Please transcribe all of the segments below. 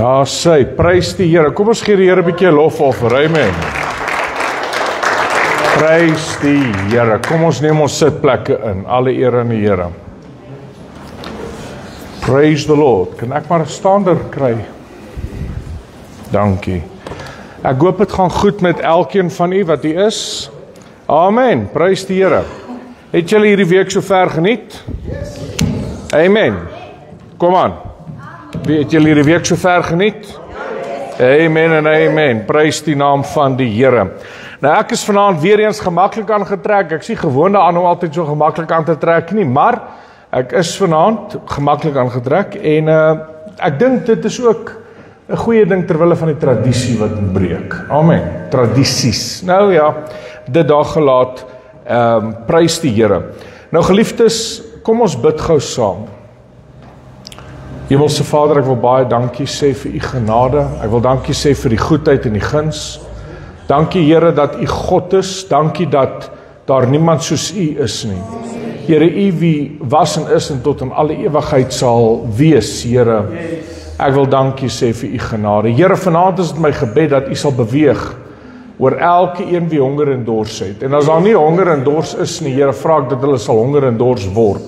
Nou sê, prys die Here. Kom ons gee die Here 'n bietjie lofoffer. Amen. Prys die Here. Kom ons neem ons sitplekke in. Alle eer aan die Here. Praise the Lord. Kan ek maar 'n staander kry? Dankie. Ek hoop dit gaan goed met elkeen van u wat u is. Amen. Prys die Here. Het julle hierdie week so ver geniet? Amen. Kom aan. Wie het julle hierdie week so ver geniet? Amen en amen. Prys die naam van die Here. Nou ek is vanaand weer eens gemaklik aangetrek. Ek sien gewoonte aan om altyd so gemaklik aan te trek nie, maar ek is vanaand gemaklik aangetrek en ek dink dit is ook 'n goeie ding terwille van die tradisie wat breek. Amen. Tradisies. Nou ja, dit daar gelaat. Prys die Here. Nou geliefdes, kom ons bid gou saam. Hemelse Vader, ek wil baie dankie sê vir u genade. Ek wil dankie sê vir die goedheid en die guns. Dankie Here dat u God is. Dankie dat daar niemand soos u is nie. Here, u wie was en is en tot in alle ewigheid sal wees, Here. Ek wil dankie sê vir u genade. Here, vanaand is dit my gebed dat u sal beweeg oor elke een wie honger en dors het. En as daar nie honger en dors is nie, Here, vra ek dat hulle sal honger en dors word.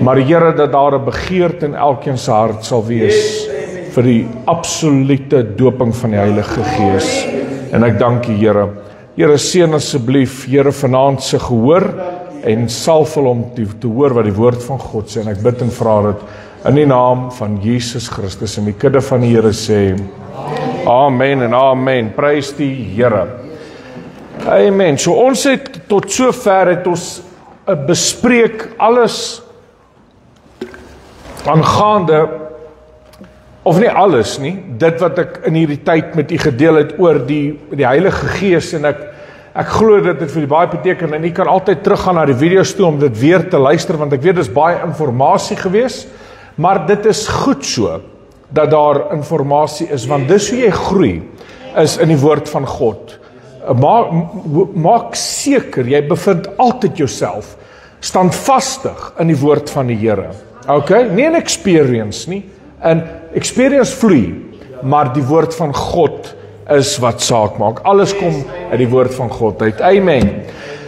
Maar Here, dat daar 'n begeerte in elkeen se hart sal wees vir die absolute doping van die Heilige Gees. En ek dank u, Here. Here, seën asseblief, Here, vanaand se gehoor en salf hulle om te hoor wat die woord van God sê. En ek bid en vra dit in die naam van Jesus Christus en die kudde van die Here sê amen en amen. Prys die Here. Amen. So ons het tot sover het ons bespreek alles aangaande, of nie alles nie, dit wat ek in hierdie tyd met u gedeel het oor die Heilige Gees, en ek glo dat dit vir die baie beteken, en u kan altyd teruggaan na die video's toe om dit weer te luister, want ek weet dit is baie informasie gewees, maar dit is goed so, dat daar informasie is, want dis hoe jy groei, is in die woord van God. Maak seker, jy bevind altyd jouself standvastig in die woord van die Here. Okay? Nie in experience nie, in experience vloei, maar die woord van God is wat saak maak. Alles kom uit die woord van God uit. Amen.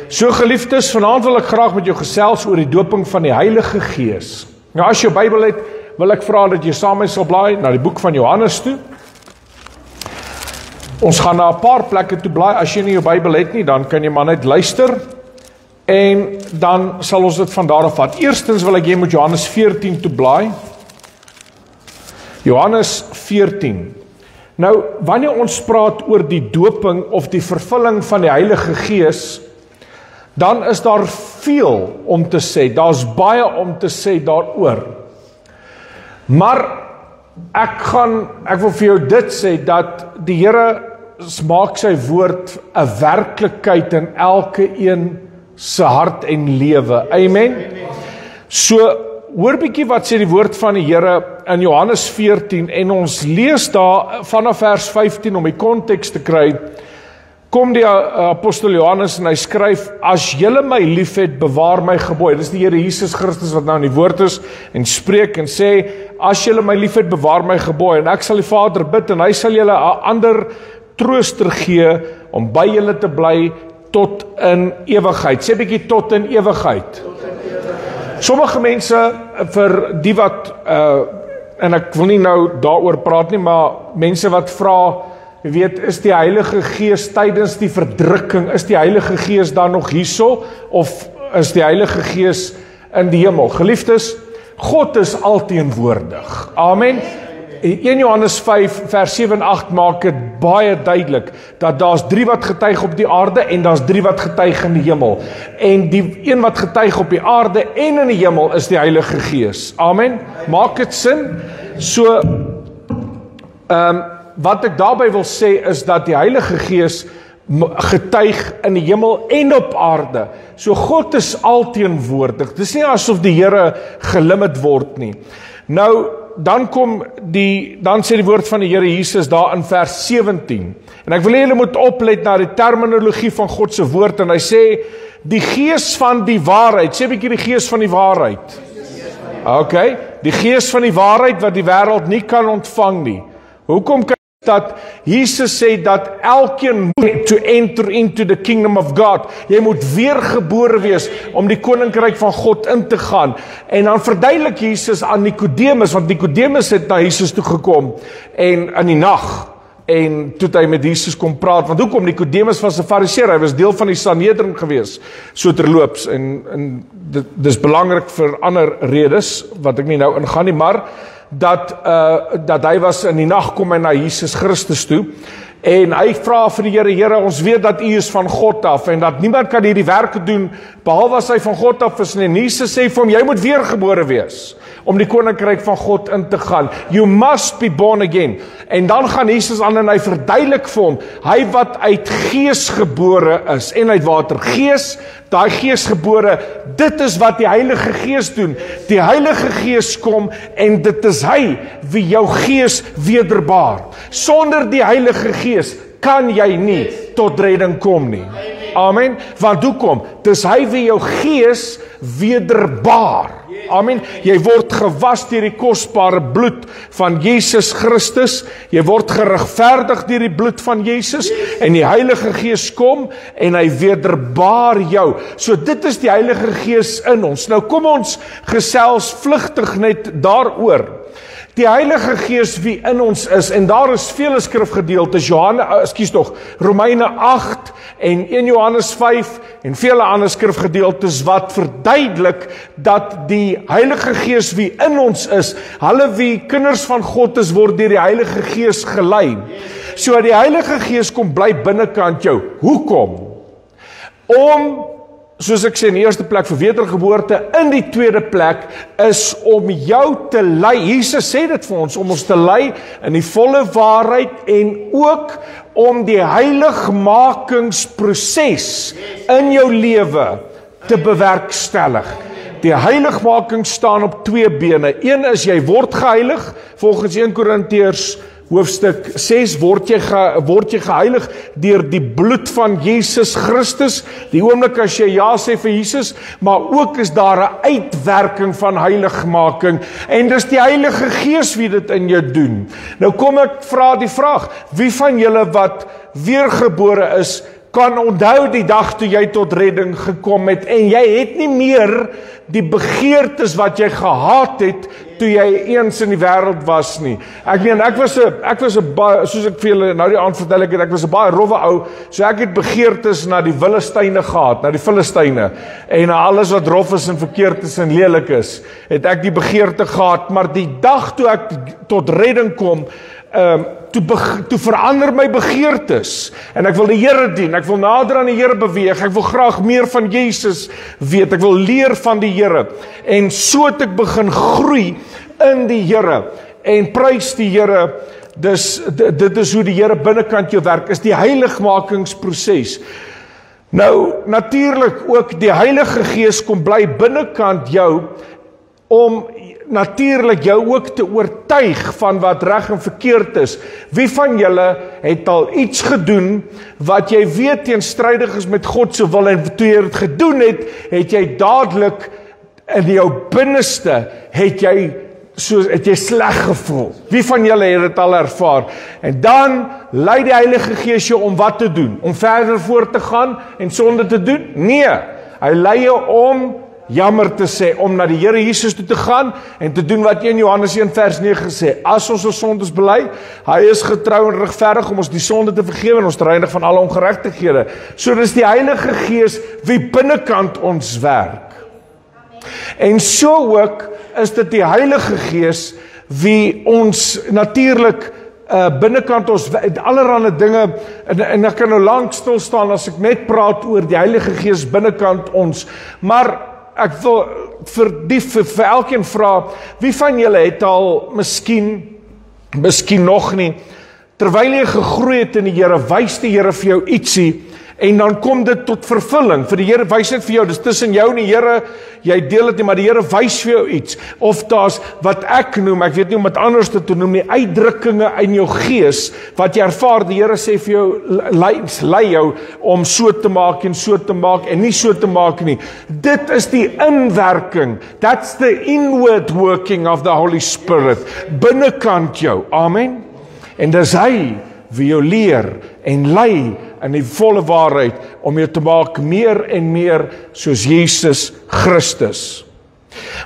So geliefdes, vanaand wil ek graag met jou gesels oor die doping van die Heilige Gees. Nou as jy jou Bybel het, wil ek vra dat jy saam met my sal blaai na die boek van Johannes toe. Ons gaan na 'n paar plekke toe blaai. As jy nie jou Bybel het nie, dan kan jy maar net luister en dan sal ons dit van daar af vat. Eerstens wil ek jy moet Johannes 14 toe blaai. Johannes 14. Nou, wanneer ons praat oor die doping of die vervulling van die Heilige Gees, dan is daar veel om te sê. Daar's baie om te sê daaroor. Maar ek wil vir jou dit sê, dat die Here maak sy woord 'n werklikheid in elke een se hart en lewe. Amen. So, hoor bietjie wat sê die woord van die Here in Johannes 14, en ons lees daar vanaf vers 15 om die konteks te kry. Kom die apostel Johannes en hy skryf, as julle my liefhet, bewaar my gebooie. Dis die Here Jesus Christus wat nou in die woord is en spreek en sê, as julle my liefhet, bewaar my gebooie. En ek sal die Vader bid en hy sal julle 'n ander trooster gee om by julle te bly tot in ewigheid. Sê bietjie tot in ewigheid. Sommige mense, vir die wat, en ek wil nie nou daaroor praat nie, maar mense wat vra, jy weet, is die Heilige Gees tydens die verdrukking, is die Heilige Gees dan nog hierso, of is die Heilige Gees in die hemel? Geliefdes, God is alteenwoordig. Amen. 1 Johannes 5 vers 7 en 8 maak dit baie duidelik, dat daar's 3 wat getuig op die aarde, en daar's 3 wat getuig in die hemel. En die een wat getuig op die aarde en in die hemel is die Heilige Gees. Amen. Maak dit sin? So, wat ek daarby wil sê is dat die Heilige Gees getuig in die hemel en op aarde. So God is alteenwoordig. Dis nie asof die Here gelimit word nie. Nou, dan sê die woord van die Here Jesus daar in vers 17. En ek wil hê julle moet oplet na die terminologie van God se woord, en hy sê die gees van die waarheid. Sê 'n bietjie die gees van die waarheid. Okay, die gees van die waarheid wat die wêreld nie kan ontvang nie. Hoekom kan dat Jesus sê dat elkeen moet to enter into the kingdom of God. Jy moet weergebore wees om die koninkryk van God in te gaan. En dan verduidelik Jesus aan Nikodemus, want Nikodemus het na Jesus toe gekom en in die nag, en toe hy met Jesus kom praat, want hoekom? Nikodemus was 'n Fariseer, hy was deel van die Sanhedrin gewees, so terloops, en dis belangrik vir ander redes, wat ek nie nou ingaan nie, maar dat hy was in die nag kom hy na Jesus Christus toe, en hy vra vir die Here, Here, ons weet dat U is van God af, en dat niemand kan hierdie werke doen, behalwe as hy van God af is, en Jesus sê vir hom, jy moet weergebore wees, om die koninkryk van God in te gaan. You must be born again. En dan gaan Jesus aan en hy verduidelik vir hom, hy wat uit gees gebore is, en uit water. Gees, daai gees gebore, dit is wat die Heilige Gees doen. Die Heilige Gees kom, en dit is hy wie jou gees wederbaar. Sonder die Heilige Gees kan jy nie tot redding kom nie. Amen. Want hoekom? Dis hy wie jou gees wederbaar. Amen. Jy word gewas deur die kosbare bloed van Jesus Christus. Jy word geregverdig deur die bloed van Jesus, en die Heilige Gees kom en hy wederbaar jou. So dit is die Heilige Gees in ons. Nou kom ons gesels vlugtig net daaroor. Die Heilige Gees wie in ons is, en daar is vele skrifgedeeltes, Romeine 8 en 1 Johannes 5 en vele ander skrifgedeeltes wat verduidelik dat die Heilige Gees wie in ons is, hulle wie kinders van God is, word deur die Heilige Gees gelei. So die Heilige Gees kom bly binnekant jou. Hoekom? Om, soos ek sê, in die eerste plek vir wedergeboorte, in die tweede plek is om jou te lei. Jesus sê dit vir ons, om ons te lei in die volle waarheid, en ook om die heiligmakingsproses in jou lewe te bewerkstellig. Die heiligmaking staan op 2 bene. Een is jy word geheilig, volgens 1 Korintiërs hoofstuk 6 word jy geheilig deur die bloed van Jesus Christus, die oomblik as jy ja sê vir Jesus, maar ook is daar 'n uitwerking van heiligmaking, en dis die Heilige Gees wie dit in jou doen. Nou kom ek vra die vraag, wie van julle wat weergebore is, kan onthou die dag toe jy tot redding gekom het, en jy het nie meer die begeertes wat jy gehad het toe jy eens in die wêreld was nie. Ek meen, ek was 'n baie, soos ek vir julle nou die aand vertel ek was 'n baie rowwe ou, so ek het begeertes na die Filistyne gehad, na die Filistyne, en na alles wat rof is en verkeerd is en lelik is, het ek die begeerte gehad, maar die dag toe ek tot redding kom, toe verander my begeertes, en ek wil die Here dien, ek wil nader aan die Here beweeg, ek wil graag meer van Jesus weet, ek wil leer van die Here, en so het ek begin groei in die Here, en prys die Here. Dit is hoe die Here binnekant jou werk, is die heiligmakingsproses. Nou, natuurlik ook die Heilige Gees kom bly binnekant jou, om natuurlik jou ook te oortuig van wat reg en verkeerd is. Wie van julle het al iets gedoen wat jy weet teenstrydig is met God se wil, en toe jy dit gedoen het, het jy dadelik in jou binneste het jy sleg gevoel. Wie van julle het dit al ervaar? En dan lei die Heilige Gees jou om wat te doen? Om verder voort te gaan en sonde te doen? Nee, hy lei jou om jammer te sê, om na die Here Jesus toe te gaan en te doen wat 1 Johannes 1 vers 9 sê, as ons ons sondes bely, hy is getrou en regverdig om ons die sonde te vergewe en ons te reinig van alle ongeregtighede. So dis die Heilige Gees wie binnekant ons werk. En so ook is dit die Heilige Gees wie ons natuurlik binnekant ons, allerhande dinge, en ek kan nou lank stil staan as ek net praat oor die Heilige Gees binnekant ons, maar ek wil vir elkeen vra, wie van julle het al miskien nog nie, terwyl jy gegroei het in die Here, wys die Here vir jou ietsie, En dan kom dit tot vervulling. Vir die Here wys dit vir jou, dis tussen jou en die Here, jy deel dit nie, maar die Here wys vir jou iets. Of daar's wat ek noem, ek weet nie om dit anders te noem nie, uitdrukkinge in jou gees, wat jy ervaar, die Here sê vir jou, lei jou om so te maak en nie so te maak nie. Dit is die inwerking, that's the inward working of the Holy Spirit, binnekant jou, amen. En dis hy wie jou leer en lei in die volle waarheid om jou te maak meer en meer soos Jesus Christus.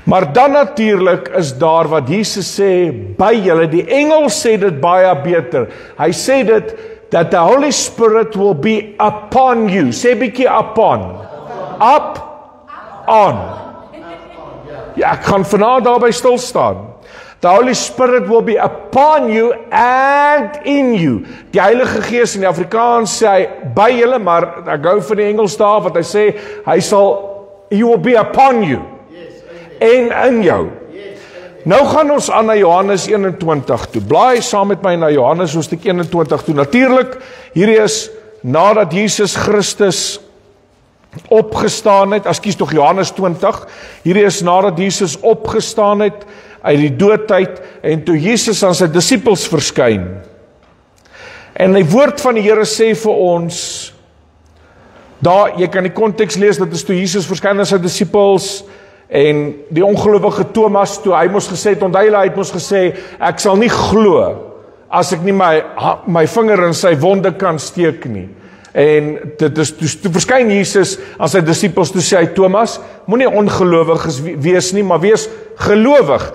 Maar dan natuurlik is daar wat Jesus sê by julle, die engel sê dit baie beter. Hy sê dit that the Holy Spirit will be upon you. Sê bietjie upon. Up, on. Ja, ek gaan vanaand daarby stil staan. The Holy Spirit will be upon you and in you. Die Heilige Gees in die Afrikaans sê hy by julle, maar ek gou vir die Engels daar wat hy sê, he will be upon you. En in jou. Nou gaan ons aan na Johannes 21 toe. Blaai saam met my na Johannes hoofstuk 21 toe. Natuurlik, hierdie is nadat Jesus Christus opgestaan het, ekskuus tog Johannes 20, hierdie is nadat Jesus opgestaan het uit die doodheid, en toe Jesus aan sy disippels verskyn. En die woord van die Here sê vir ons, daar, jy kan die konteks lees, dit is toe Jesus verskyn aan sy disippels, en die ongelowige Thomas, toe hy mos gesê het, hy het mos gesê, ek sal nie glo, as ek nie my vinger in sy wonde kan steek nie. En dit is, toe verskyn Jesus aan sy disippels, toe sê hy, Thomas, moenie ongelowig wees nie, maar wees gelowig.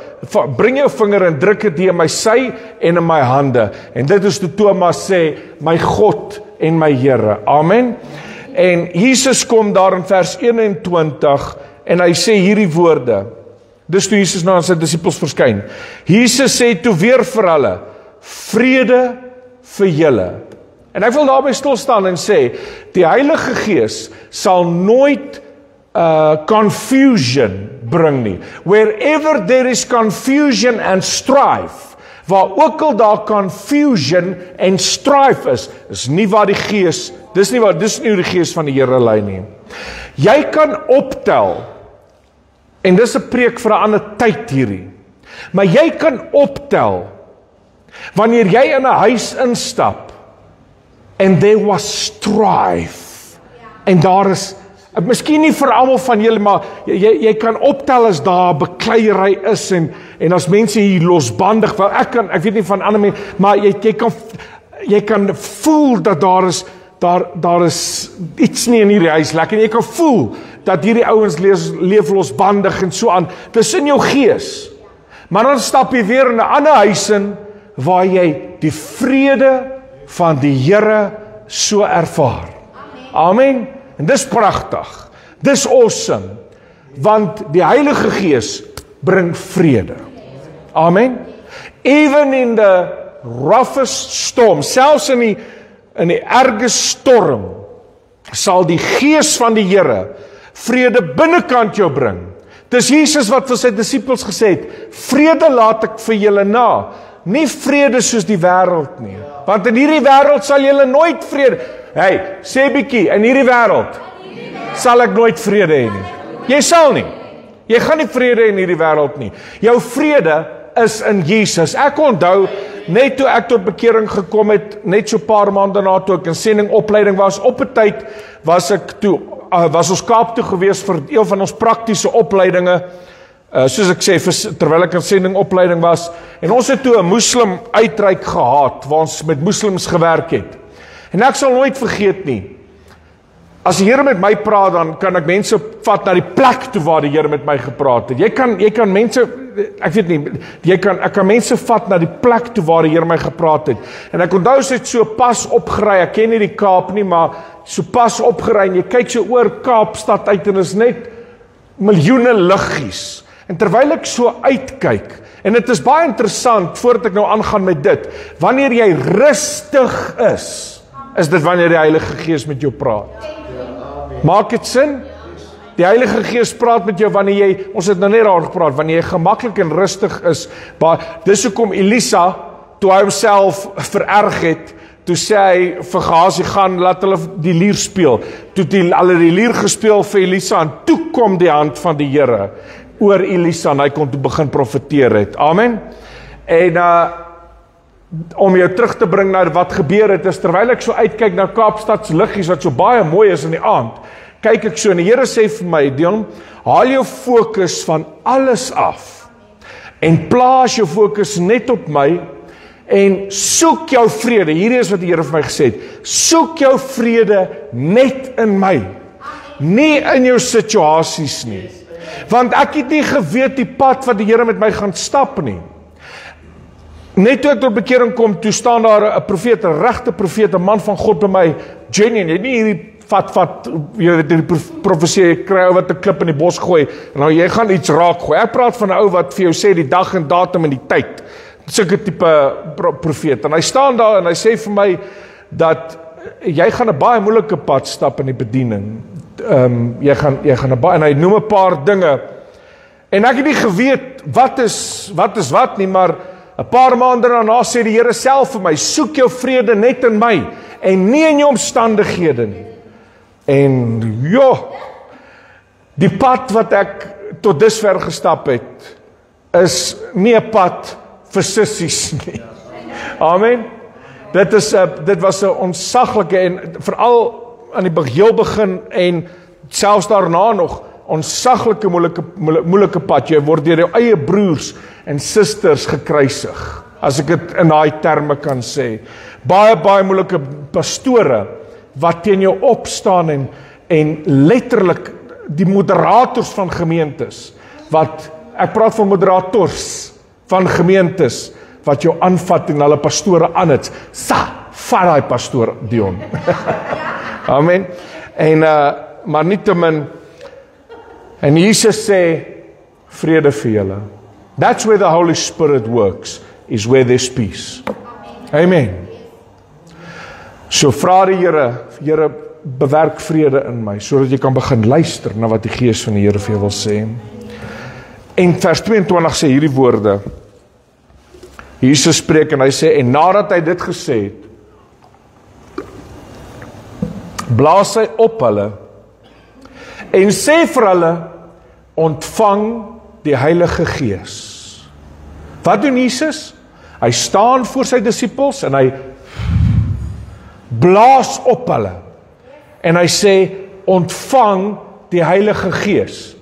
Bring jou vinger en druk dit in my sy en in my hande. En dit is toe Thomas sê, my God en my Here. Amen. En Jesus kom daar in vers 21 en hy sê hierdie woorde. Dis toe Jesus na sy disippels verskyn. Jesus sê toe weer vir hulle, vrede vir julle. En ek wil daarby stil staan en sê, die Heilige Gees sal nooit confusion bring nie. Wherever there is confusion and strife, waar ook al daar confusion en strife is nie waar die Gees, dis nie die Gees van die Here lei nie. Jy kan optel, en dis 'n preek vir 'n ander tyd hierdie, maar jy kan optel, wanneer jy in 'n huis instap, and there was strife, en daar is, miskien nie vir almal van julle, maar jy kan optel as daar bekleierery is, en as mense hier losbandig, wel ek weet nie van ander mense, maar jy kan voel dat daar is iets nie in hierdie huis lekker, en jy kan voel dat hierdie ouens leef losbandig en so aan, dis in jou gees, maar dan stap jy weer in 'n ander huis in, waar jy die vrede van die Here so ervaar. Amen. En dis pragtig. Dis awesome. Want die Heilige Gees bring vrede. Amen. Even in the roughest storm, selfs in die erge storm, sal die Gees van die Here vrede binnekant jou bring. Dis Jesus wat vir sy disippels gesê het, vrede laat ek vir julle na. Nie vrede soos die wêreld nie. Want in hierdie wêreld sal julle nooit vrede. Hey, sê bietjie, in hierdie wêreld sal ek nooit vrede hê nie. Jy sal nie. Jy gaan nie vrede hê in hierdie wêreld nie. Jou vrede is in Jesus. Ek onthou, net toe ek tot bekering gekom het, net so paar maande na toe ek in sendingopleiding was, op 'n tyd was ons Kaap toe gewees vir een van ons praktiese opleidinge, soos ek sê, terwyl ek in sendingopleiding was, en ons het toe 'n moslim uitreik gehad, waar ons met moslims gewerk het. En ek sal nooit vergeet nie, as die Here met my praat, dan kan ek mense vat na die plek toe waar die Here met my gepraat het. Jy kan mense, ek weet nie, ek kan mense vat na die plek toe waar die Here my gepraat het. En ek onthou sy het so pas opgery, ek ken nie die Kaap nie, maar so pas opgery, en jy kyk so oor Kaapstad uit, en is net miljoene liggies. En terwyl ek so uitkyk, en dit is baie interessant, voordat ek nou aangaan met dit, wanneer jy rustig is dit wanneer die Heilige Gees met jou praat. Maak dit sin? Die Heilige Gees praat met jou wanneer jy, ons het nou net daar gepraat, wanneer jy gemaklik en rustig is, maar dis hoekom Elisa, toe hy homself vererg het, toe sê hy vir Gehasie, gaan, laat hulle die lier speel. Toe het hulle die lier gespeel vir Elisa, en toe kom die hand van die Here oor Elisa, en hy kon toe begin profeteer het. Amen. En om jou terug te bring na wat gebeur het, is terwyl ek so uitkyk na Kaapstad se liggies, wat so baie mooi is in die aand, kyk ek so, en die Here sê vir my, Dion, haal jou fokus van alles af, en plaas jou fokus net op my, en soek jou vrede. Hierdie is wat die Here vir my gesê het. Soek jou vrede net in my, nie in jou situasies nie. Want ek het nie geweet die pad wat die Here met my gaan stap nie. Net toe ek tot bekering kom, toe staan daar 'n profeet, 'n regte profeet, 'n man van God by my, genuine, jy het nie hierdie jy weet die profesie, jy kry ou wat 'n klip in die bos gooi, nou jy gaan iets raak gooi. Ek praat van 'n ou wat vir jou sê die dag en datum en die tyd. Sulke tipe profeet. En hy staan daar en hy sê vir my dat jy gaan 'n baie moeilike pad stap in die bediening. Jy gaan 'n baie, en hy noem 'n paar dinge. En ek het nie geweet wat is wat nie, maar 'n paar maande daarna sê die Here self vir my, soek jou vrede net in my en nie in jou omstandighede nie. En die pad wat ek tot dusver gestap het, is nie 'n pad vir sissies nie. Amen. Dit was 'n onsaglike, en veral aan die heel begin en selfs daarna nog, onsaglike moeilike pad. Jy word deur jou eie broers en susters gekruisig, as ek dit in daai terme kan sê. Baie moeilike pastore wat teen jou opstaan en letterlik die moderators van gemeentes, ek praat van moderators van gemeentes, wat jou aanvat en hulle pastore aan het, vat daai pastoor, Dion. Amen. En, maar nietemin, en Jesus sê, vrede vir julle. That's where the Holy Spirit works, is where there's peace. Amen. So vra die Here, bewerk vrede in my, sodat jy kan begin luister na wat die Gees van die Here vir jou wil sê. En vers 22 sê hierdie woorde, Jesus spreek en hy sê, en nadat hy dit gesê het, blaas hy op hulle, en sê vir hulle, ontvang die Heilige Gees. Wat doen Jesus? Hy staan voor sy disippels, en hy blaas op hulle, en hy sê, ontvang die Heilige Gees.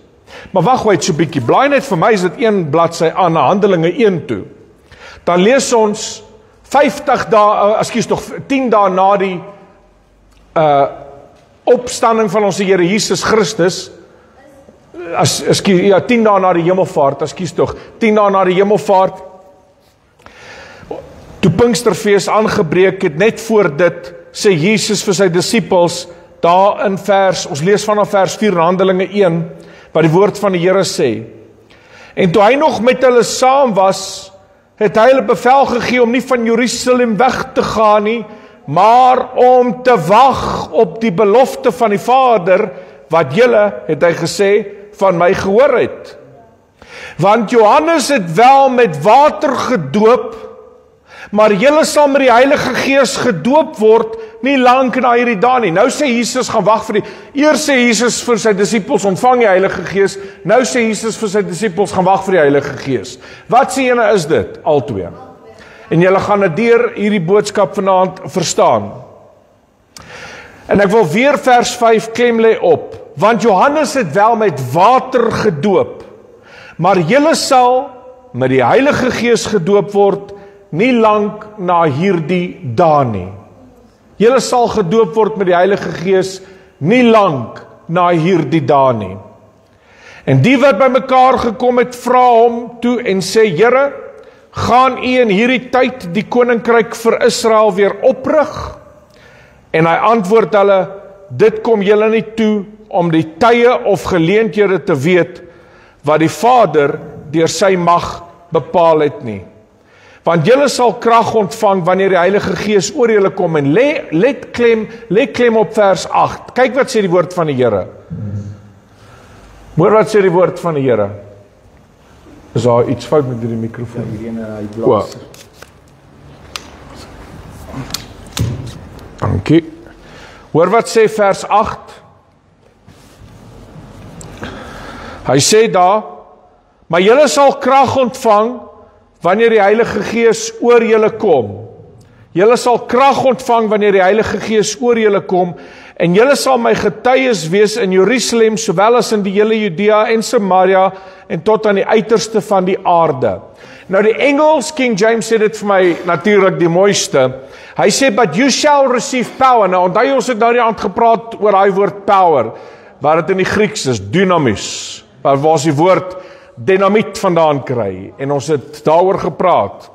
Maar wag net so 'n bietjie, blaai net vir my, is dit 1 bladsy aan na Handelinge 1 toe. Dan lees ons 10 dae na die opstanding van ons Here Jesus Christus, 10 dae na die hemelvaart, 10 dae na die hemelvaart, toe Pinksterfees aangebreek het, net voor dit, sê Jesus vir sy disippels, daar in ons lees vanaf vers 4 in Handelinge 1, wat die woord van die Here sê, en toe hy nog met hulle saam was, het hy hulle bevel gegee om nie van Jerusalem weg te gaan nie, maar om te wag op die belofte van die Vader, wat julle, het hy gesê, van my gehoor het. Want Johannes het wel met water gedoop, maar julle sal met die Heilige Gees gedoop word, nie lank na hierdie dae nie. Nou sê Jesus, gaan wag vir eers sê Jesus vir sy disippels, ontvang die Heilige Gees, nou sê Jesus vir sy disippels, gaan wag vir die Heilige Gees. Wat sê julle is dit? Albei. En julle gaan dit deur hierdie boodskap vanaand verstaan. En ek wil weer vers 5 klem lê op, want Johannes het wel met water gedoop, maar julle sal met die Heilige Gees gedoop word, nie lank na hierdie dae nie. Julle sal gedoop word met die Heilige Gees, nie lank na hierdie dae nie. En die wat by mekaar gekom het, vra hom toe en sê, Here, gaan u in hierdie tyd die koninkryk vir Israel weer oprig? En hy antwoord hulle, dit kom julle nie toe om die tye of geleenthede te weet wat die Vader deur sy mag bepaal het nie. Want julle sal krag ontvang wanneer die Heilige Gees oor julle kom, en lê klem op vers 8. Kyk wat sê die woord van die Here. Hoor wat sê die woord van die Here. Is daar iets fout met die mikrofoon? Dankie. Hoor wat sê vers 8. Hy sê daar, maar julle sal krag ontvang wanneer die Heilige Gees oor julle kom. Julle sal krag ontvang wanneer die Heilige Gees oor julle kom, en julle sal my getuies wees in Jerusalem, sowel as in die hele Judea en Samaria, en tot aan die uiterste van die aarde. Nou die Engels, King James sê dit vir my natuurlik die mooiste. Hy sê, but you shall receive power. Nou onthou ons het nou die aand gepraat oor daai woord power, waar dit in die Grieks is, dynamis, waar ons die woord dynamiet vandaan kry, en ons het daaroor gepraat.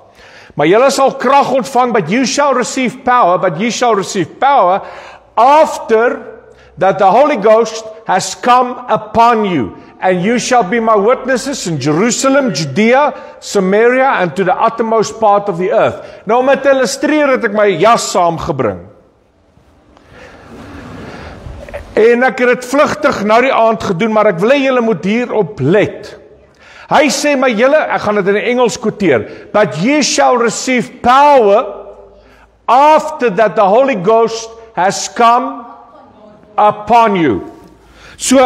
Maar julle sal krag ontvang, but you shall receive power after that the Holy Ghost has come upon you, and you shall be my witnesses in Jerusalem, Judea, Samaria, and to the uttermost part of the earth. Nou om te illustreer het ek my jas saamgebring. En ek het dit vlugtig nou die aand gedoen, maar ek wil hê julle moet hierop let. Hy sê, maar julle, ek gaan dit in die Engels quoteer, but ye shall receive power after that the Holy Ghost has come upon you. So,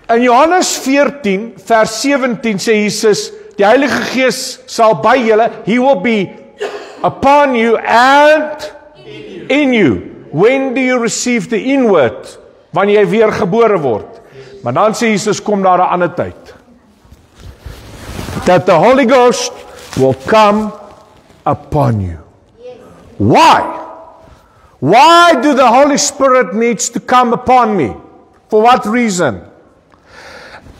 in Johannes 14, vers 17 sê Jesus, die Heilige Gees sal by julle, he will be upon you and in you. When do you receive the inward? Wanneer jy weer gebore word. Maar dan sê Jesus, kom daar 'n ander tyd. That the Holy Ghost will come upon you. Why? Why do the Holy Spirit needs to come upon me? For what reason?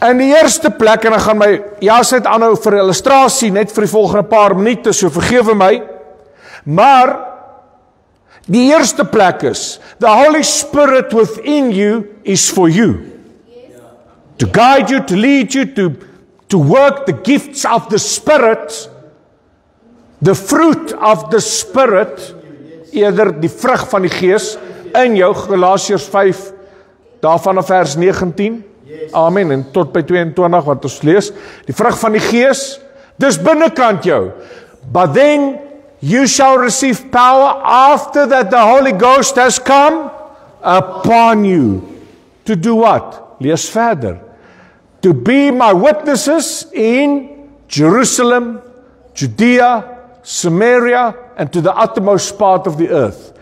In die eerste plek, en ek gaan my jasheid aanhou vir illustrasie, net vir die volgende paar minute, so vergewe my, maar die eerste plek is, the Holy Spirit within you is for you. To guide you, to lead you, to work the gifts of the Spirit, the fruit of the Spirit, eerder die vrug van die Gees, in jou, Galasiërs 5, daarvan af vers 19, amen, en tot by 22, wat ons lees, die vrug van die Gees, dis binnekant jou, but then, you shall receive power after that the Holy Ghost has come upon you. To do what? Lees verder. To be my witnesses in Jerusalem, Judea, Samaria, and to the uttermost part of the earth.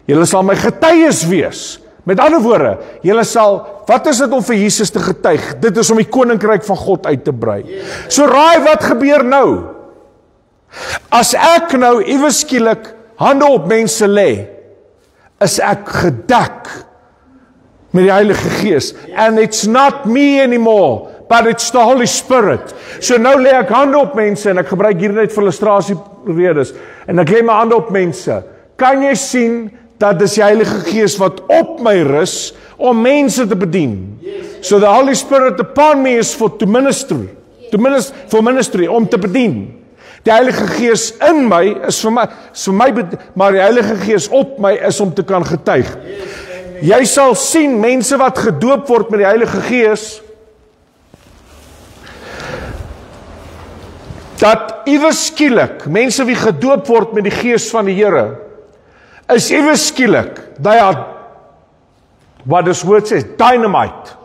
Julle sal my getuies wees. Met ander woorde, julle sal, wat is dit om vir Jesus te getuig? Dit is om die koninkryk van God uit te brei. So raai wat gebeur nou? As ek nou iewes skielik hande op mense lê, is ek gedek met die Heilige Gees. And it's not me anymore, but it's the Holy Spirit. So nou lê ek hande op mense, en ek gebruik hier net vir illustrasie redes, en ek lê my hande op mense. Kan jy sien, dat dis die Heilige Gees wat op my rus, om mense te bedien. So the Holy Spirit upon me is for ministry, om te bedien. Die Heilige Gees in my is vir my, maar die Heilige Gees op my is om te kan getuig. Jy sal sien mense wat gedoop word met die Heilige Gees, dat iewes skielik, mense wie gedoop word met die Gees van die Here, is iewes skielik, wat dis woord sê, dynamite.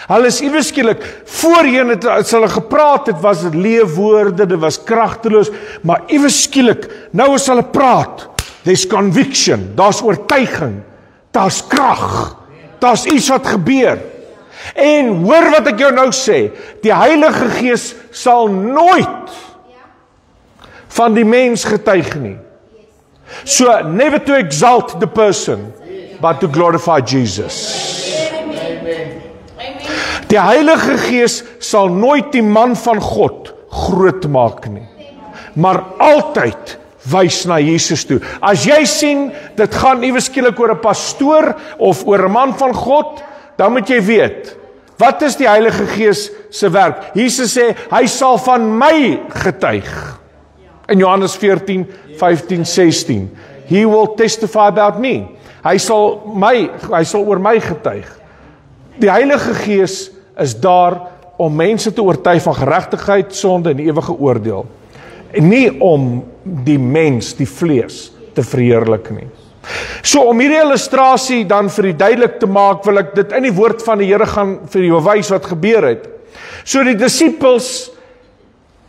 Hulle is iewes skielik, voorheen het hulle gepraat, dit was leefwoorde, dit was kragteloos, maar iewes skielik, nou as hulle praat, there's conviction, daar's oortuiging, daar's krag, daar's iets wat gebeur. En hoor wat ek jou nou sê, die Heilige Gees sal nooit van die mens getuig nie. So, never to exalt the person, but to glorify Jesus. Die Heilige Gees sal nooit die man van God groot maak nie, maar altyd wys na Jesus toe. As jy sien, dit gaan iewes skielik oor 'n pastoor of oor 'n man van God, dan moet jy weet, wat is die Heilige Gees se werk? Jesus sê, hy sal van my getuig. In Johannes 14, 15, 16. He will testify about me. Hy sal oor my getuig. Die Heilige Gees is daar om mense te oortuig van geregtigheid, sonde en die ewige oordeel. En nie om die mens, die vlees, te verheerlik nie. So om hierdie illustrasie dan vir u duidelik te maak, wil ek dit in die woord van die Here gaan vir u wys wat gebeur het. So die disippels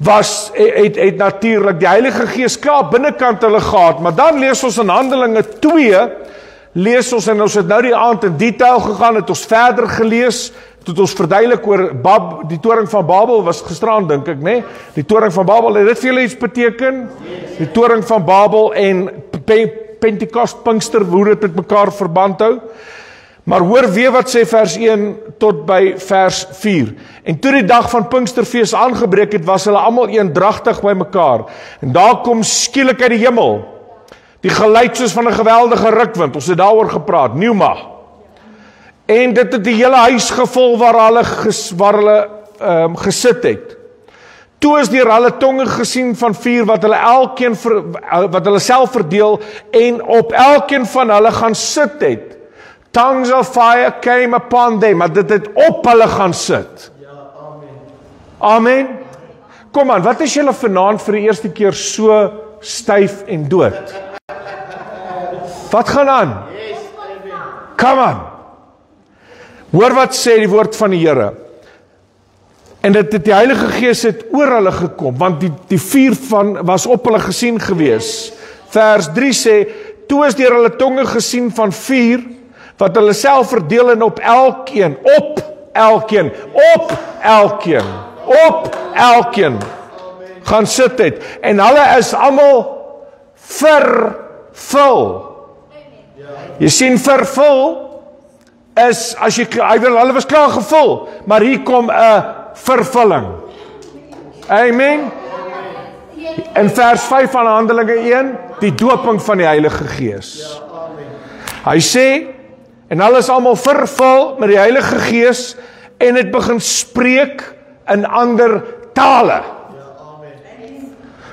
het natuurlik die Heilige Gees klaar binnekant hulle gehad, maar dan lees ons in Handelinge 2, lees ons, en ons het nou die aand in detail gegaan, het ons verder gelees, het ons verduidelik oor die toring van Babel, was gisteraan dink ek, né? Die toring van Babel, het dit vir julle iets beteken? Die toring van Babel en Pentekost, Pinkster, hoe dit met mekaar verband hou. Maar hoor weer wat sê vers 1 tot by vers 4. En toe die dag van Pinksterfees aangebreek het, was hulle almal eendragtig by mekaar. En daar kom skielik uit die hemel die geluid soos van 'n geweldige rukwind. Ons het daaroor gepraat, pneuma. En dit het die hele huis gevul waar hulle gesit het. Toe is deur hulle tonge gesien van vuur wat hulle self verdeel en op elkeen van hulle gaan sit het. Tongues of fire came upon them, maar dit het op hulle gaan sit. Ja, amen. Amen. Kom aan, wat is julle vanaand vir die eerste keer so styf en dood? Wat gaan aan? Come on. Hoor wat sê die woord van die Here. En dit die Heilige Gees het oor hulle gekom, want die vuur was op hulle gesien gewees. Vers 3 sê, toe is deur hulle tonge gesien van vuur, wat hulle self verdeel en op elkeen gaan sit het. En hulle is almal vervul. Jy sien, vervul is, hulle was klaar gevul, maar hier kom 'n vervulling. Amen. In vers 5 van Handelinge 1, die doping van die Heilige Gees. Hy sê, en hulle is almal vervul met die Heilige Gees en het begin spreek in ander tale.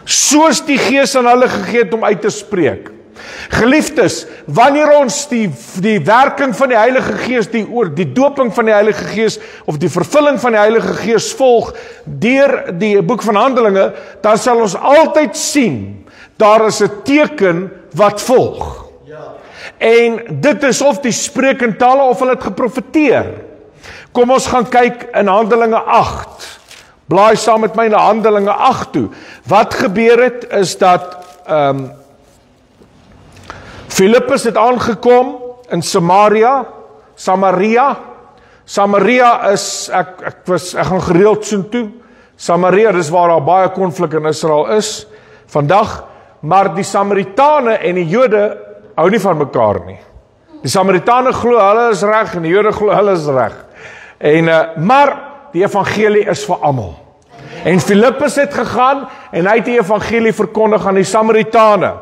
Soos die Gees aan hulle gegee het om uit te spreek. Geliefdes, wanneer ons die werking van die Heilige Gees, die doping van die Heilige Gees, of die vervulling van die Heilige Gees volg, deur die boek van Handelinge, dan sal ons altyd sien, daar is 'n teken wat volg. En dit is of die spreek in tale of hulle het geprofeteer. Kom ons gaan kyk in Handelinge 8. Blaai saam met my na Handelinge 8 toe. Wat gebeur het is dat Filippus het aangekom in Samaria. Samaria is, ek gaan gereeld soontoe. Samaria, dis waar daar baie konflik in Israel is vandag, maar die Samaritane en die Jode hou nie van mekaar nie. Die Samaritane glo hulle is reg en die Jode glo hulle is reg. Maar die evangelie is vir almal. En Filippus het gegaan en hy het die evangelie verkondig aan die Samaritane.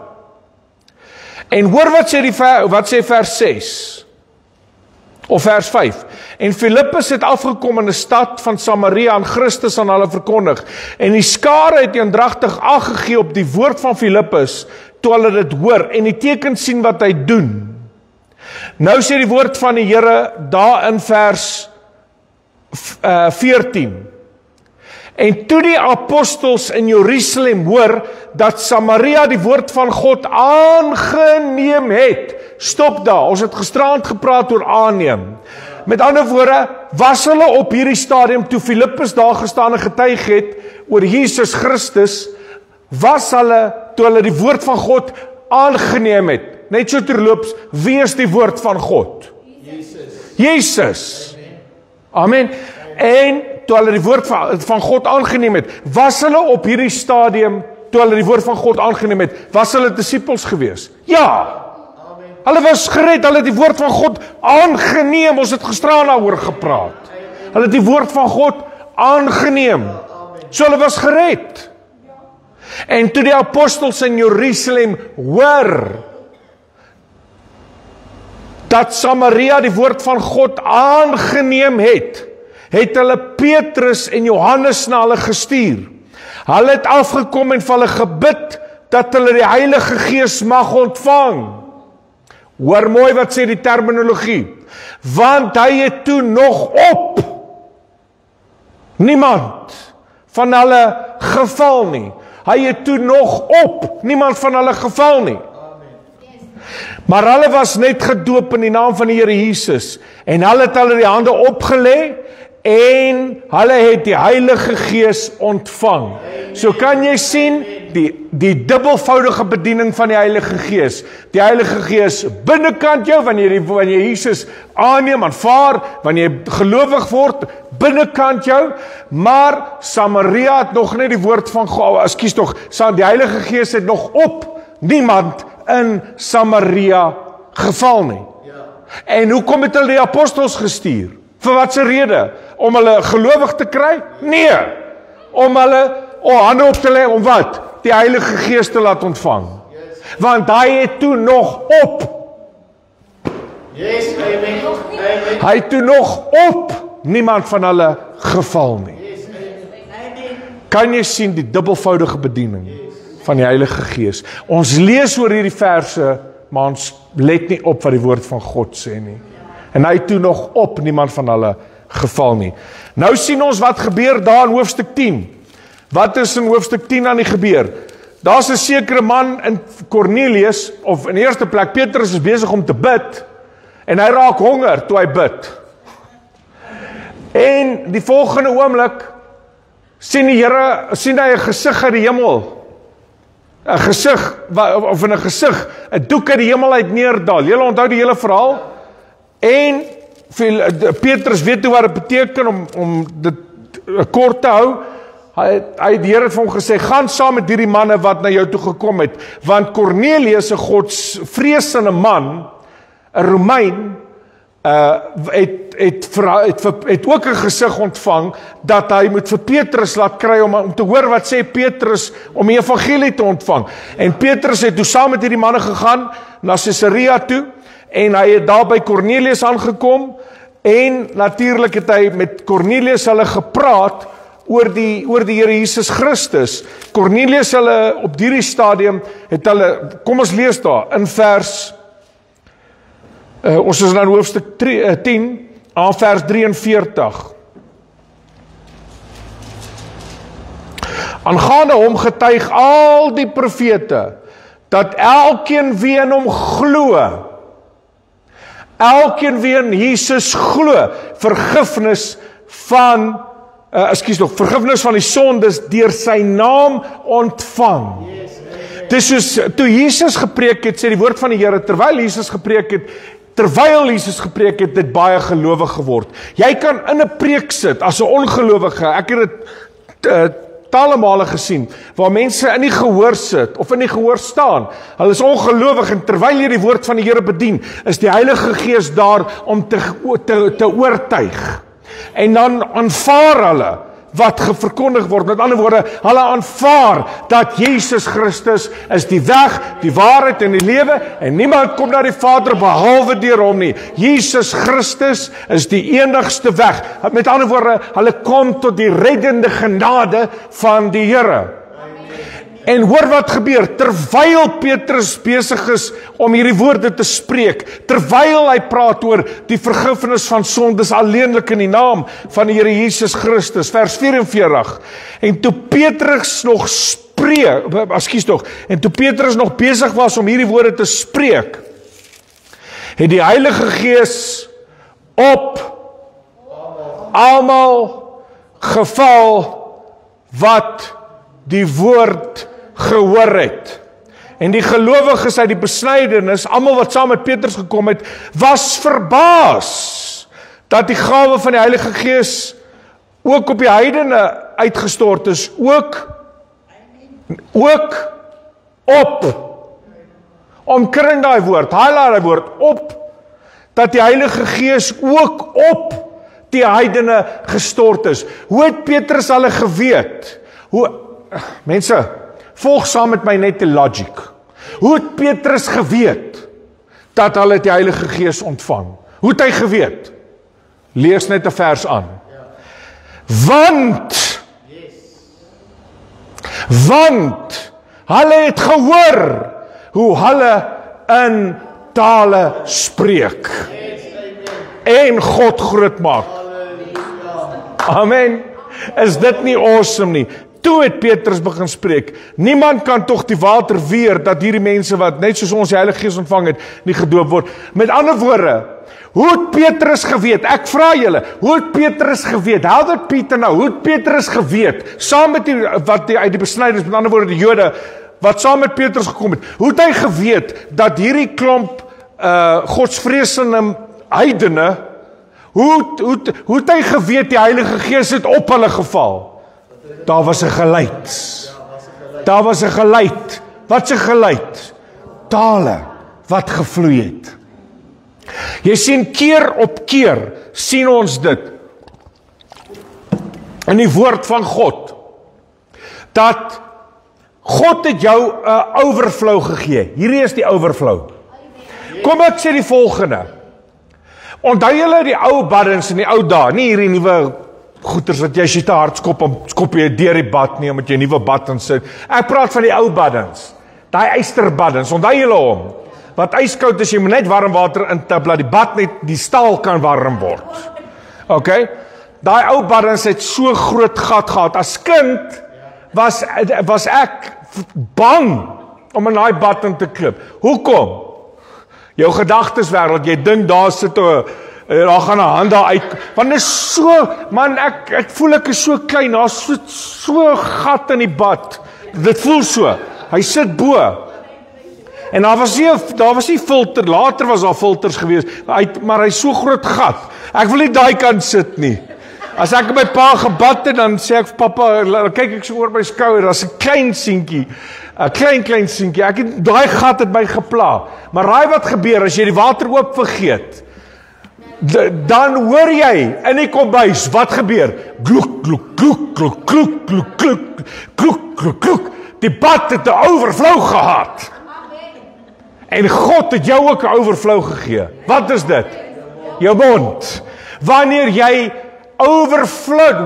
En hoor wat sê vers 6 of vers 5. En Filippus het afgekom in 'n stad van Samaria en Christus aan hulle verkondig. En die skare het eendragtig ag gegee op die woord van Filippus toe hulle dit hoor en die teken sien wat hy doen. Nou sê die woord van die Here daar in vers 14. En toe die apostels in Jerusalem hoor dat Samaria die woord van God aangeneem het. Stop daar, ons het gisterand gepraat oor aanneem. Met ander woorde, was hulle op hierdie stadium toe Filippus daar gestaan en getuig het oor Jesus Christus, was hulle toe hulle die woord van God aangeneem het. Net so terloops, wie is die woord van God? Jesus. Amen. En toe hulle die woord van God aangeneem het, was hulle op hierdie stadium, toe hulle die woord van God aangeneem het, was hulle disippels gewees? Ja. Hulle was gered, hulle het die woord van God aangeneem, ons het gisteraan daaroor gepraat. Hulle het die woord van God aangeneem. So hulle was gered. En toe die apostels in Jerusalem hoor dat Samaria die woord van God aangeneem het, het hulle Petrus en Johannes na hulle gestuur. Hulle het afgekom en vir hulle gebid dat hulle die Heilige Gees mag ontvang. Hoor mooi wat sê die terminologie. Want hy het toe nog op. Niemand van hulle geval nie. Hy het toe nog op. Niemand van hulle geval nie. Maar hulle was net gedoop in die naam van die Here Jesus. En hulle het hulle die hande opgelê en hulle het die Heilige Gees ontvang. So kan jy sien die dubbelvoudige bediening van die Heilige Gees. Die Heilige Gees binnekant jou wanneer jy Jesus aanneem, aanvaar, wanneer jy gelowig word binnekant jou, maar Samaria het nog net die woord van God, die Heilige Gees het nog op niemand in Samaria geval nie. En hoekom het hulle die apostels gestuur? Vir wat se rede? Om hulle gelowig te kry? Nee. Om hulle hande op te lê om wat? Die Heilige Gees te laat ontvang. Want hy het toe nog op. Yes, amen. Hy het toe nog op niemand van hulle geval nie. Kan jy sien die dubbelvoudige bediening van die Heilige Gees? Ons lees oor hierdie verse, maar ons let nie op wat die woord van God sê nie. En hy het toe nog op niemand van hulle geval nie. Nou sien ons wat gebeur daar in hoofstuk 10. Wat is in hoofstuk 10 aan die gebeur? Daar's 'n sekere man in Cornelius, of in die eerste plek, Petrus is besig om te bid, en hy raak honger toe hy bid. En die volgende oomblik sien hy 'n gesig uit die hemel. 'n gesig, of in 'n gesig, 'n doek uit die hemel uit neerdal. Julle onthou die hele verhaal? En Petrus weet hoe wat dit beteken om dit kort te hou. Die Here het vir hom gesê, gaan saam met hierdie manne wat na jou toe gekom het, want Cornelius, 'n godsvreesende man, 'n Romein, het ook 'n gesig ontvang, dat hy moet vir Petrus laat kry, om te hoor wat sê Petrus, om die evangelie te ontvang. En Petrus het toe saam met hierdie manne gegaan, na Caesarea toe, en hy het daar by Cornelius aangekom, en natuurlik het hy met Cornelius hulle gepraat, oor die Here Jesus Christus. Cornelius hulle op hierdie stadium het hulle, kom ons lees daar, in vers, ons is nou in hoofstuk 10, aan vers 43. Aangaande hom getuig al die profete, dat elkeen wie in hom glo, elkeen wie in Jesus glo, vergifnis van die sondes deur sy naam ontvang. Dis soos, toe Jesus gepreek het, sê die woord van die Here, terwyl Jesus gepreek het, dit baie gelowig geword. Jy kan in 'n preek sit, as 'n ongelowige, ek het dit talle male gesien, waar mense in die gehoor sit, of in die gehoor staan, hulle is ongelowig, en terwyl jy die woord van die Here bedien, is die Heilige Gees daar om te oortuig. En dan aanvaar hulle wat verkondig word. Met ander woorde, hulle aanvaar dat Jesus Christus is die weg, die waarheid en die lewe, en niemand kom na die Vader behalwe deur hom nie. Jesus Christus is die enigste weg. Met ander woorde, hulle kom tot die reddende genade van die Here. En hoor wat gebeur, terwyl Petrus besig is om hierdie woorde te spreek, terwyl hy praat oor die vergifnis van sondes alleenlik in die naam van die Here Jesus Christus, vers 44, en toe Petrus nog besig was om hierdie woorde te spreek, het die Heilige Gees op almal geval wat die woord gehoor het. En die gelowiges uit die besnydenis, almal wat saam met Petrus gekom het, was verbaas dat die gawe van die Heilige Gees ook op die heidene uitgestort is, ook op, omkring daai woord, highlight daai woord, op, dat die Heilige Gees ook op die heidene gestort is. Hoe het Petrus hulle geweet? Mense, volg saam met my net die logic. Hoe het Petrus geweet dat hulle die Heilige Gees ontvang? Hoe het hy geweet? Lees net 'n vers aan. Want hulle het gehoor hoe hulle in tale spreek en God groot maak. Amen. Is dit nie awesome nie? Toe het Petrus begin spreek. Niemand kan tog die water weer dat hierdie mense wat net soos ons die Heilige Gees ontvang het, nie gedoop word. Met ander woorde, hoe het Petrus geweet? Ek vra julle, hoe het Petrus geweet? How did Peter nou? Hoe het Petrus geweet? Saam met uit die besnyders, met ander woorde die Jode, wat saam met Petrus gekom het. Hoe het hy geweet dat hierdie klomp godsvreesende heidene, hoe het hy geweet die Heilige Gees het op hulle geval? Daar was 'n geluid. Daar was 'n geluid. Wat 'n geluid? Tale wat gevloei het. Jy sien keer op keer sien ons dit in die woord van God, dat God het jou 'n overflow gegee. Hierdie is die overflow. Kom ek sê die volgende. Onthou julle die ou baddens in die ou dae, nie hierdie nuwe goeters wat jy as jy te hard skop jy deur die bad nie, omdat jy 'n nuwe bad insit. Ek praat van die ou baddens. Daai eysterbaddens, onthou julle hom? Wat yskoud is, jy moet net warm water intap, laat die bad net die staal kan warm word. Okay? Daai ou baddens het so groot gat gehad. As kind was ek bang om in daai bad in te klim. Hoekom? Jou gedagteswêreld, jy dink daar sit daar gaan 'n hand daar uit, want dit is so, man, ek voel ek is so klein, daar's so gat in die bad, dit voel so, hy sit bo, en daar was nie filter, later was daar filters gewees, maar hy so groot gat, ek wil nie daai kant sit nie. As ek my pa gebad het, dan sê ek, papa, kyk ek so oor my skouer, daar's 'n klein seentjie, 'n klein seentjie, daai gat het my gepla, maar raai wat gebeur, as jy die water oop vergeet, dan hoor jy in die kombuis, wat gebeur? Gloek, gloek, gloek, gloek, gloek, gloek, gloek, gloek, gloek, gloek, die bad het 'n overflow gehad, en God het jou ook 'n overflow gegee, wat is dit? Jou mond, wanneer jy overflow,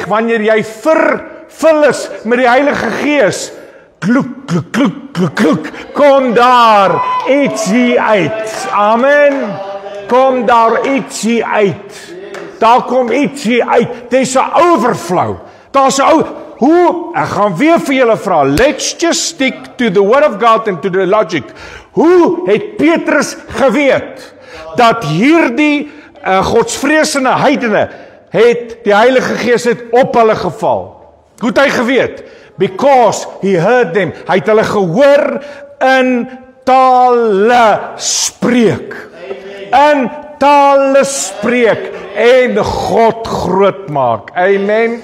wanneer jy vervul is met die Heilige Gees, kloek, kloek, kloek, kloek, kloek, kom daar ietsie uit, amen, kom daar ietsie uit, daar kom ietsie uit, dis 'n overflow, daar's 'n hoe, ek gaan weer vir julle vra, let's just stick to the word of God and to the logic, hoe het Petrus geweet, dat hierdie godsvreesende heidene, het die Heilige Gees het op hulle geval. Hoe het hy geweet? Because he heard them. Hy het hulle gehoor in tale spreek. In tale spreek en God groot maak. Amen.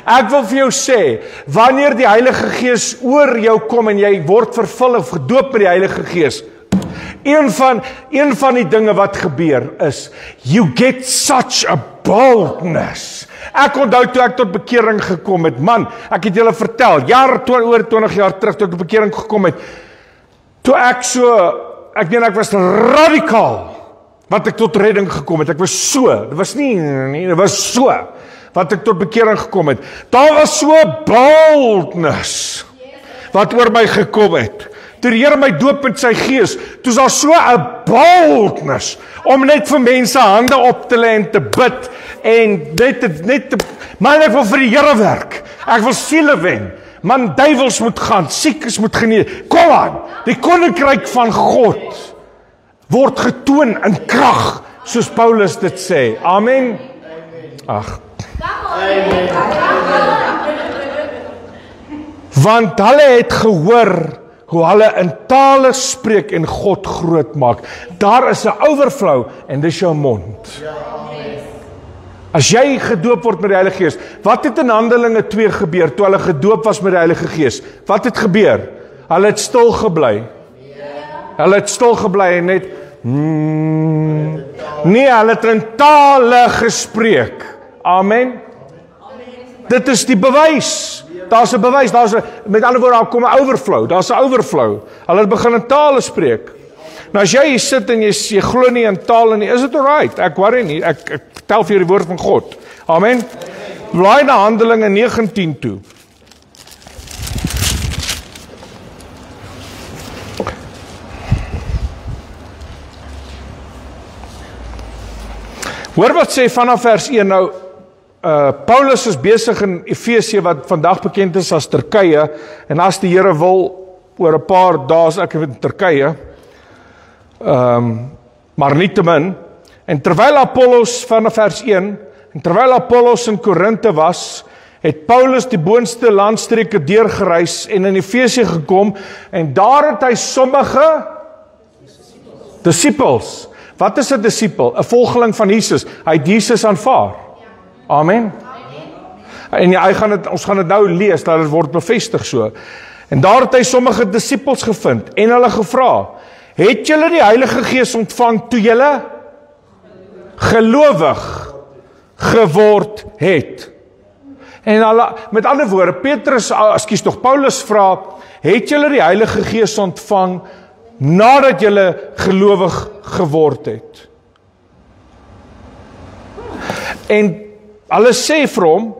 Ek wil vir jou sê, wanneer die Heilige Gees oor jou kom en jy word vervul of gedoop met die Heilige Gees, een van die dinge wat gebeur is, you get such a boldness. Ek onthou toe ek tot bekering gekom het, man, ek het julle vertel, oor 20 jaar terug toe ek tot bekering gekom het, toe ek was radikaal, wat ek tot redding gekom het, ek was so, dit was so, wat ek tot bekering gekom het, daar was so boldness, wat oor my gekom het, toe die Here my doop met sy Gees, toe is daar so 'n boldness, om net vir mense hande op te lê en te bid, en man, ek wil vir die Here werk, ek wil siele wen, man, duiwels moet gaan, siekes moet genees, kom aan, die koninkryk van God, word getoon in krag, soos Paulus dit sê, amen, ag, want hulle het gehoor, hoe hulle in tale spreek en God groot maak. Daar is 'n overflow en dis jou mond. As jy gedoop word met die Heilige Gees, wat het in Handelinge 2 gebeur toe hulle gedoop was met die Heilige Gees? Wat het gebeur? Hulle het stil gebly. Hulle het stil gebly en net nee, hulle het in tale gespreek. Amen. Dit is die bewys. Daar's 'n bewys, met ander woorde, daar kom 'n overflow, daar's 'n overflow. Hulle het begin in tale spreek. Nou as jy hier sit en jy glo nie in tale nie, is dit alright, ek worry nie, ek tel vir jou die woord van God. Amen. Blaai na Handelinge 19 toe. Hoor wat sê vanaf vers 1 nou, Paulus is besig in Efesië wat vandag bekend is as Turkye, en as die Here wil, oor 'n paar dae is ek in Turkye, maar nietemin, en terwyl Apollos vanaf vers 1, en terwyl Apollos in Korinthe was, het Paulus die boonste landstreke deurgereis en in Efesië gekom, en daar het hy sommige disciples. Wat is 'n disipel? 'n volgeling van Jesus. Hy het Jesus aanvaar. Amen. En ja, ons gaan dit nou lees, dat dit word bevestig so. En daar het hy sommige disciples gevind, en hulle gevra, het julle die Heilige Gees ontvang toe julle gelowig geword het? En hulle, met ander woorde, Paulus vra, het julle die Heilige Gees ontvang nadat julle gelowig geword het? En hulle sê vir hom,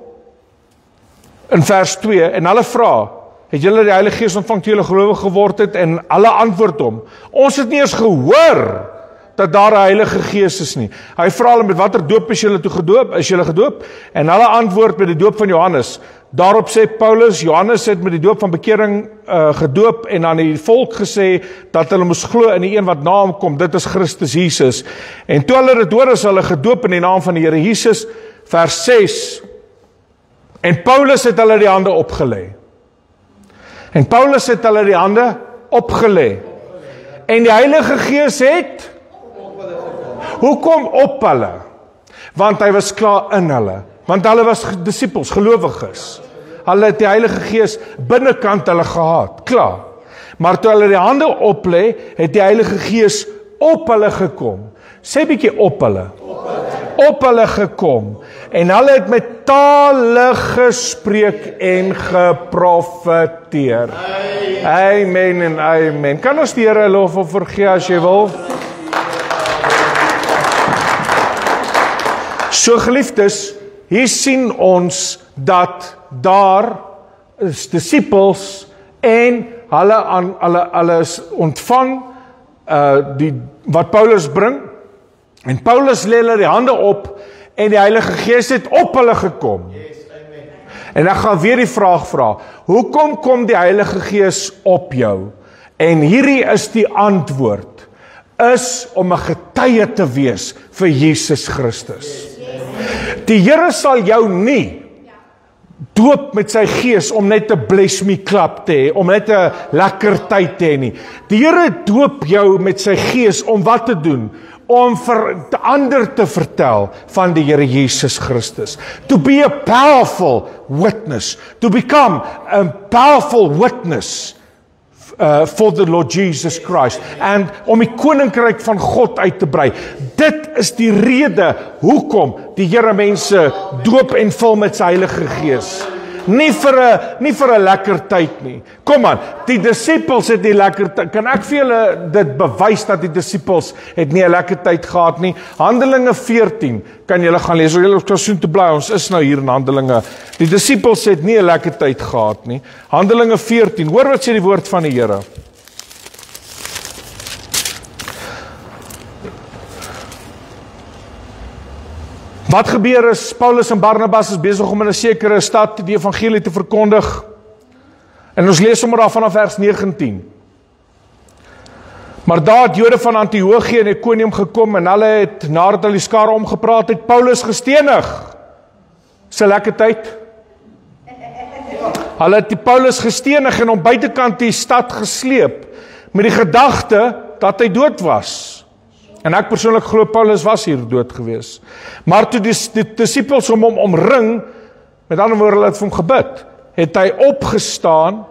in vers 2, en hulle vra, het julle die Heilige Gees ontvang toe julle gelowig geword het? En hulle antwoord hom, ons het nie eens gehoor dat daar 'n Heilige Gees is nie. Hy vra hulle, met watter doop is julle toe gedoop? Is julle gedoop? En hulle antwoord met die doop van Johannes. Daarop sê Paulus, Johannes het met die doop van bekering gedoop, en aan die volk gesê, dat hulle moes glo in die een wat na hom kom, dit is Christus Jesus. En toe hulle dit hoor, is hulle gedoop in die naam van die Here Jesus, vers 6, en Paulus het hulle die hande opgelê. En Paulus het hulle die hande opgelê. En die Heilige Gees het hoekom op hulle? Want hy was klaar in hulle. Want hulle was disciples, gelowiges. Hulle het die Heilige Gees binnekant hulle gehad, klaar. Maar toe hulle die hande oplê, het die Heilige Gees op hulle gekom. Sê bietjie op hulle. Op hulle gekom. En hulle het met tale gespreek en geprofeteer. Amen en amen. Kan ons die Here lof of vergee as jy wil? So geliefdes, hier sien ons dat daar is disciples en hulle is ontvang wat Paulus bring, en Paulus lê hulle die hande op en die Heilige Gees het op hulle gekom. En ek gaan weer die vraag vra, hoekom kom die Heilige Gees op jou? En hierdie is die antwoord, is om 'n getuie te wees vir Jesus Christus. Die Here sal jou nie doop met sy Gees om net 'n bless me klap te hê, om net 'n lekker tyd te hê nie. Die Here doop jou met sy Gees om wat te doen? Om vir ander te vertel van die Here Jesus Christus. To be a powerful witness. To become a powerful witness for the Lord Jesus Christ. En om die koninkryk van God uit te brei. Dit is die rede hoekom die Here mense doop en vul met sy Heilige Gees. Nie vir 'n lekker tyd nie. Kom aan, die disippels het nie lekker tyd. Kan ek vir julle dit bewys dat die disippels het nie 'n lekker tyd gehad nie? Handelinge 14 kan julle gaan lees. Julle hoef soheen te bly. Ons is nou hier in Handelinge. Die disippels het nie 'n lekker tyd gehad nie. Handelinge 14. Hoor wat sê die woord van die Here. Wat gebeur is, Paulus en Barnabas is besig om in 'n sekere stad die evangelie te verkondig. En ons lees sommer daar vanaf vers 19. Maar daar het Jode van Antiochië en Iconium gekom en hulle het, nadat hulle die skare omgepraat het, Paulus gestenig. Dis 'n lekker tyd. Hulle het die Paulus gestenig en hom buitekant die stad gesleep met die gedagte dat hy dood was. En ek persoonlik glo Paulus was hier dood gewees. Maar toe die disciples hom omring, met ander woorde hulle het vir hom gebid, het hy opgestaan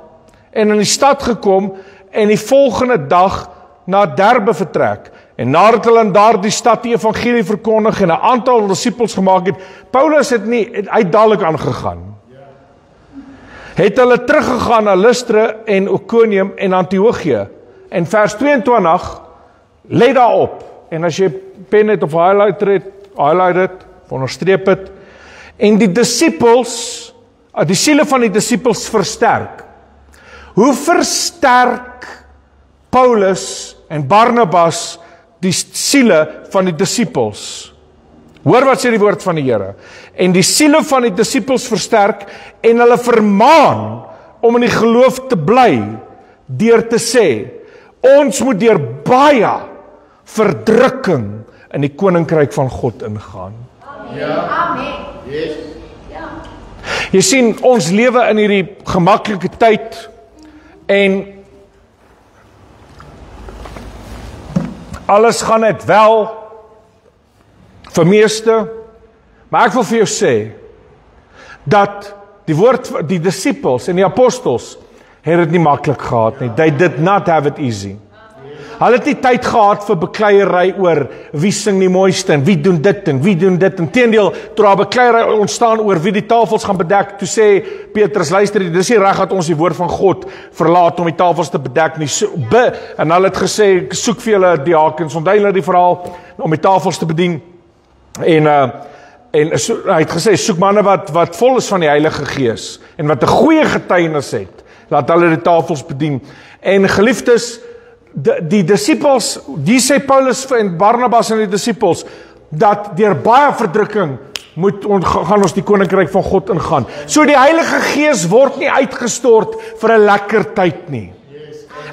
en in die stad gekom en die volgende dag na Derbe vertrek. En nadat hulle in daardie stad die evangelie verkondig en 'n aantal disciples gemaak het, Paulus het dadelik aangegaan. Het hulle teruggegaan na Lystra en Iconium en Antiochië. En vers 22 lê daarop. En as jy pen het of highlight het, onderstreep het, en die disciples, die siele van die disciples versterk. Hoe versterk Paulus en Barnabas die siele van die disciples? Hoor wat sê die woord van die Here. En die siele van die disippels versterk en hulle vermaan om in die geloof te bly deur te sê, ons moet deur baie verdrukking in die koninkryk van God ingaan. Amen. Yes. Jy sien, ons lewe in hierdie gemaklike tyd en alles gaan net wel vir meeste, maar ek wil vir jou sê dat die disippels en die apostels het dit nie maklik gehad nie. They did not have it easy. Hulle het nie tyd gehad vir bekleierery oor wie sing die mooiste en wie doen dit en wie doen dit. Inteendeel, toe daar bekleierery ontstaan oor wie die tafels gaan bedek, toe sê Petrus, luister, dis nie reg dat ons die woord van God verlaat om die tafels te bedek nie. En hulle het gesê, soek vir julle diakens, onthou julle die verhaal om die tafels te bedien. En hy het gesê, soek manne wat vol is van die Heilige Gees en wat 'n goeie getuienis het, laat hulle die tafels bedien. En geliefdes, die disippels, die sê Paulus en Barnabas en die disippels, dat deur baie verdrukking gaan ons die koninkryk van God ingaan. So die Heilige Gees word nie uitgestort vir 'n lekker tyd nie.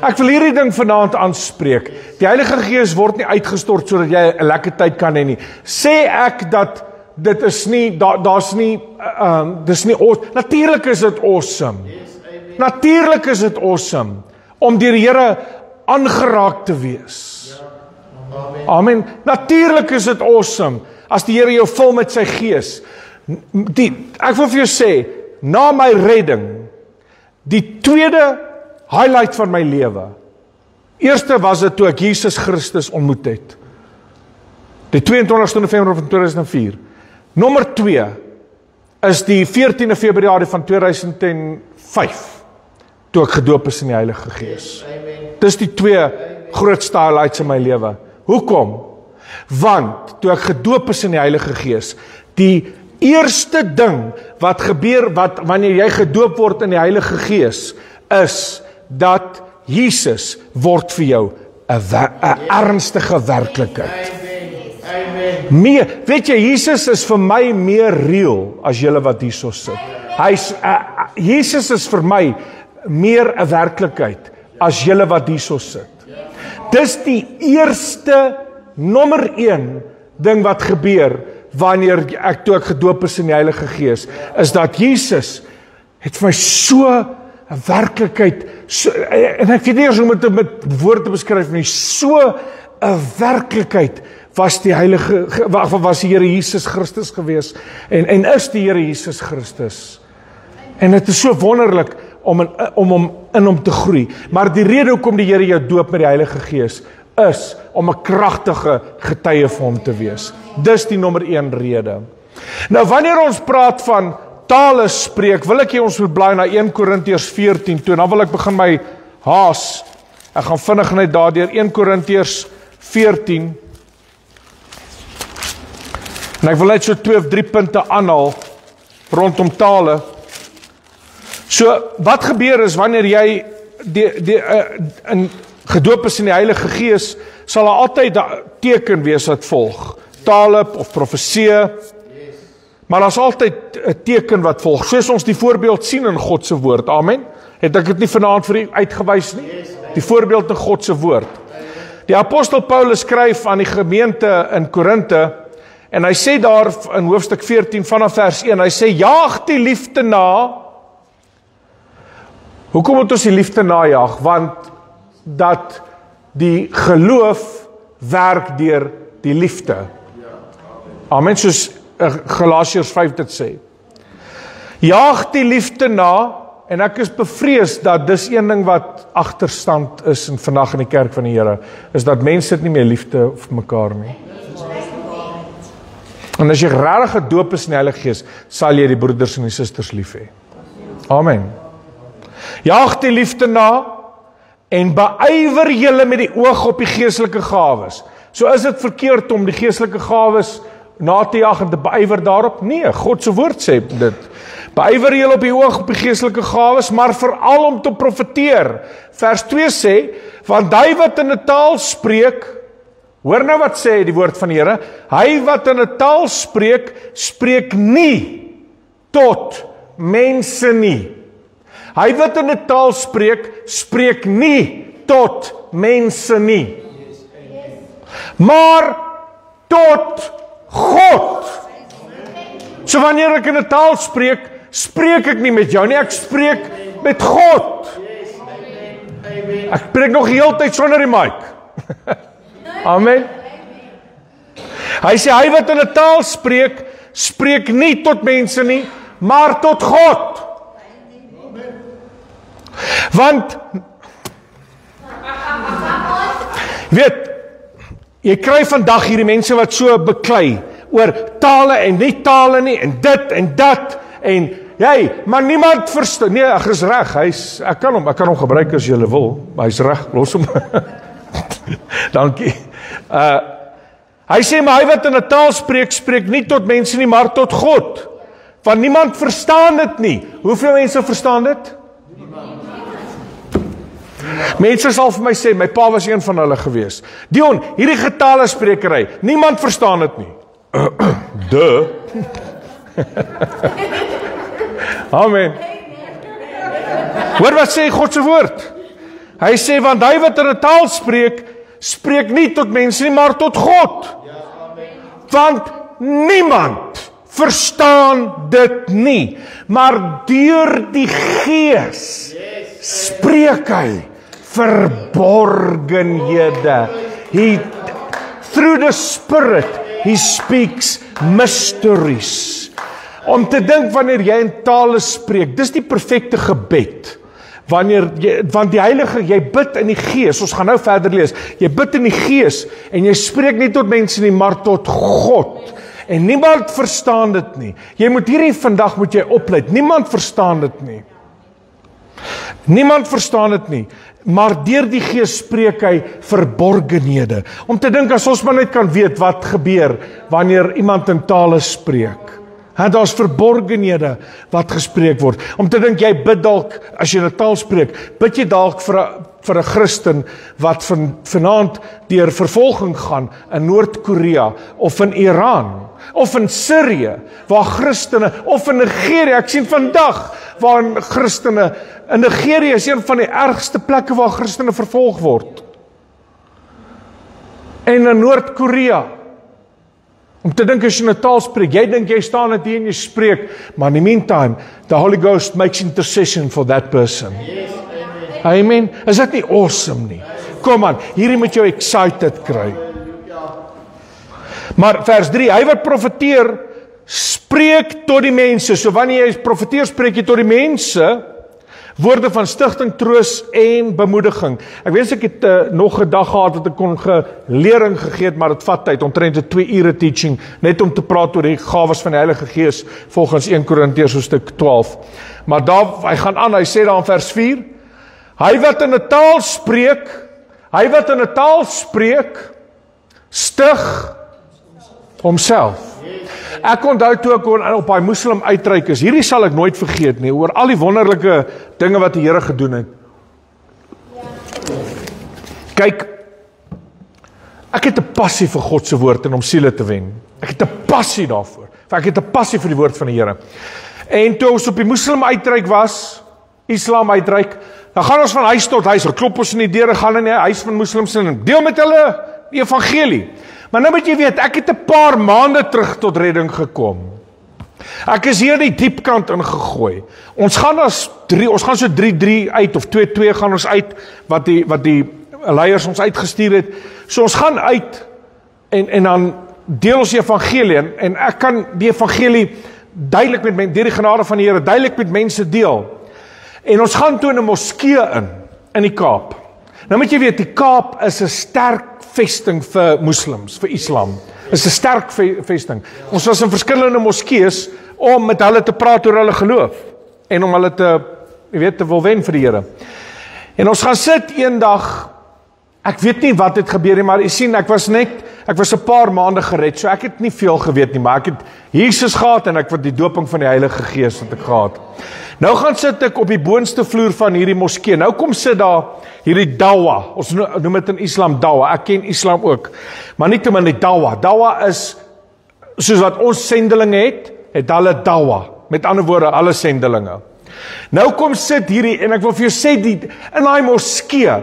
Ek wil hierdie ding vanaand aanspreek. Die Heilige Gees word nie uitgestort sodat jy 'n lekker tyd kan hê nie. Sê ek dat dit is nie, dis nie natuurlik is dit awesome. Natuurlik is dit awesome om deur die Here aangeraak te wees. Amen. Natuurlik is dit awesome as die Here jou vul met sy Gees. Ek wil vir jou sê, na my redding, die tweede highlight van my lewe. Eerste was dit toe ek Jesus Christus ontmoet het. Die 22 November van 2004. Nommer 2 is die 14de Februarie van 2005, toe ek gedoop is in die Heilige Gees. Dis die twee grootste highlights in my lewe. Hoekom? Want toe ek gedoop is in die Heilige Gees, die eerste ding wat gebeur wanneer jy gedoop word in die Heilige Gees, is dat Jesus word vir jou 'n ernstige werklikheid. Weet jy, Jesus is vir my meer real as julle wat hierso sit. Jesus is vir my meer 'n werklikheid as julle wat hierso sit. Dis die eerste nommer 1 ding wat gebeur wanneer toe ek gedoop is in die Heilige Gees, is dat Jesus het vir my so 'n werklikheid, en ek weet nie hoe om dit met woorde te beskryf nie, so 'n werklikheid was die Here Jesus Christus gewees, en is die Here Jesus Christus. En dit is so wonderlik om in hom te groei. Maar die rede hoekom die Here jou doop met die Heilige Gees, is om 'n kragtige getuie vir hom te wees. Dis die nommer 1 rede. Nou wanneer ons praat van tale spreek, wil ek hê ons moet blaai na 1 Korintiërs 14 toe, en dan wil ek begin my haas. Ek gaan vinnig net daardeur 1 Korintiërs 14. En ek wil net so 2 of 3 punte aanhaal rondom tale. So, wat gebeur is wanneer jy gedoop is in die Heilige Gees, sal daar altyd 'n teken wees wat volg. Tale of profesie. Maar daar's altyd 'n teken wat volg. Soos ons die voorbeeld sien in God se woord. Amen. Het ek dit nie vanaand vir u uitgewys nie? Die voorbeeld in God se woord. Die apostel Paulus skryf aan die gemeente in Korinte, en hy sê daar in hoofstuk 14 vanaf vers 1, hy sê, jaag die liefde na. Hoekom moet ons die liefde najag? Want dat die geloof werk deur die liefde. Amen, soos Galasiërs 5 dit sê. Jaag die liefde na, en ek is bevrees dat dis een ding wat agterstand is en vandag in die kerk van die Here, is dat mense dit nie meer liefde vir mekaar nie. En as jy regtig gedoop is in die Heilige Gees, sal jy die broeders en die susters lief hê. Amen. Jaag die liefde na, en beywer julle met die oog op die geestelike gawes. So is dit verkeerd om die geestelike gawes na te jag en te beywer daarop? Nee, God se woord sê dit. Beywer julle op die oog op die geestelike gawes, maar veral om te profeteer. Vers 2 sê, want hy wat in 'n taal spreek, Hoor nou wat sê die woord van die Here. Hy wat in 'n taal spreek, spreek nie tot mense nie. Hy wat in 'n taal spreek, spreek nie tot mense nie. Maar tot God. So wanneer ek in 'n taal spreek, spreek ek nie met jou nie, ek spreek met God. Ek spreek nog die hele tyd sonder die mic. Amen. Hy sê, hy wat in 'n taal spreek, spreek nie tot mense nie, maar tot God. Want, weet, jy kry vandag hierdie mense wat so beklei oor tale en nie tale nie, en dit en dat, en maar niemand verstaan. Nee, ek is reg, ek kan hom gebruik as jy wil, maar hy's reg, los hom. Dankie. Hy sê, maar hy wat in 'n taal spreek, spreek nie tot mense nie, maar tot God. Want niemand verstaan dit nie. Hoeveel mense verstaan dit? Mense sal vir my sê, my pa was een van hulle gewees. Dion, hierdie getale sprekery, niemand verstaan dit nie. Amen. Hoor wat sê God se woord. Hy sê, want hy wat in 'n taal spreek, spreek nie tot mense nie, maar tot God. Want niemand verstaan dit nie, maar deur die Gees spreek hy verborgenhede. Through the Spirit, he speaks mysteries. Om te dink wanneer jy in tale spreek, dis die perfekte gebed. Want die Heilige, jy bid in die Gees, ons gaan nou verder lees, jy bid in die Gees, en jy spreek nie tot mense nie, maar tot God. En niemand verstaan dit nie. Jy moet vandag moet jy oplet, niemand verstaan dit nie. Niemand verstaan dit nie, maar deur die Gees spreek hy verborgenhede. Om te dink, as ons maar net kan weet wat gebeur, wanneer iemand in tale spreek. Daar's verborgenhede wat gespreek word. Om te dink, jy bid dalk, as jy 'n taal spreek, bid jy dalk vir 'n Christen wat vanaand deur vervolging gaan in Noord-Korea of in Iran of in Sirië, waar Christene, of in Nigeria, ek sien vandag waar Christene, in Nigeria is een van die ergste plekke waar Christene vervolg word. En in Noord-Korea, om te dink as jy 'n taal spreek, jy dink jy staan net hier en jy spreek, maar in the meantime, the Holy Ghost makes intercession for that person. Yes, amen. Is dit nie awesome nie? Kom aan, hierdie moet jou excited kry. Maar vers 3, hy wat profeteer, spreek tot die mense. So wanneer jy profeteer, spreek jy tot die mense, woorde van stigting, troos en bemoediging. Ek wens ek het nog 'n dag gehad dat ek kon lering gegee het, maar dit vat tyd, omtrent 'n 2 ure teaching, net om te praat oor die gawes van die Heilige Gees, volgens 1 Korintiërs hoofstuk 12. Maar hy gaan aan, hy sê daar in vers 4, hy wat in 'n taal spreek, stig homself. Ek onthou toe ek op hy Muslim uitreik is, hierdie sal ek nooit vergeet nie, oor al die wonderlike dinge wat die Here gedoen het. Kyk, ek het 'n passie vir God se woord en om siele te wen. Ek het 'n passie daarvoor. Ek het 'n passie vir die woord van die Here. En toe ons op die Muslim uitreik was, Islam uitreik, dan gaan ons van huis tot huis, klop ons in die deure, gaan in die huis van Muslims en deel met hulle die evangelie. Maar nou moet jy weet, ek het 'n paar maande terug tot redding gekom. Ek is hier die diep kant ingegooi. Ons gaan so 3-3 uit, of 2-2 gaan ons uit, wat die leiers ons uitgestuur het. So ons gaan uit, en dan deel ons die evangelie, en ek kan die evangelie duidelik deur die genade van die Here, duidelik met mense deel. En ons gaan toe in 'n moskee in die Kaap. Nou moet jy weet, die Kaap is 'n sterk vesting vir moslems, vir Islam. Is 'n sterk vesting. Ons was in verskillende moskees om met hulle te praat oor hulle geloof en om hulle te wil wen vir die Here. En ons gaan sit eendag, ek weet nie wat het gebeur nie, maar jy sien, ek ek was 'n paar maande gered, so ek het nie veel geweet nie, maar ek het Jesus gehad en ek het die doping van die Heilige Gees het ek gehad. Nou gaan sit ek op die boonste vloer van hierdie moskee. Nou kom sit daar hierdie dawa. Ons noem dit in Islam dawa. Ek ken Islam ook. Maar nie te min die dawa. Dawa is soos wat ons sendelinge het hulle dawa. Met ander woorde, alle sendelinge. Nou kom sit hierdie, en ek wil vir jou sê, in daai moskee,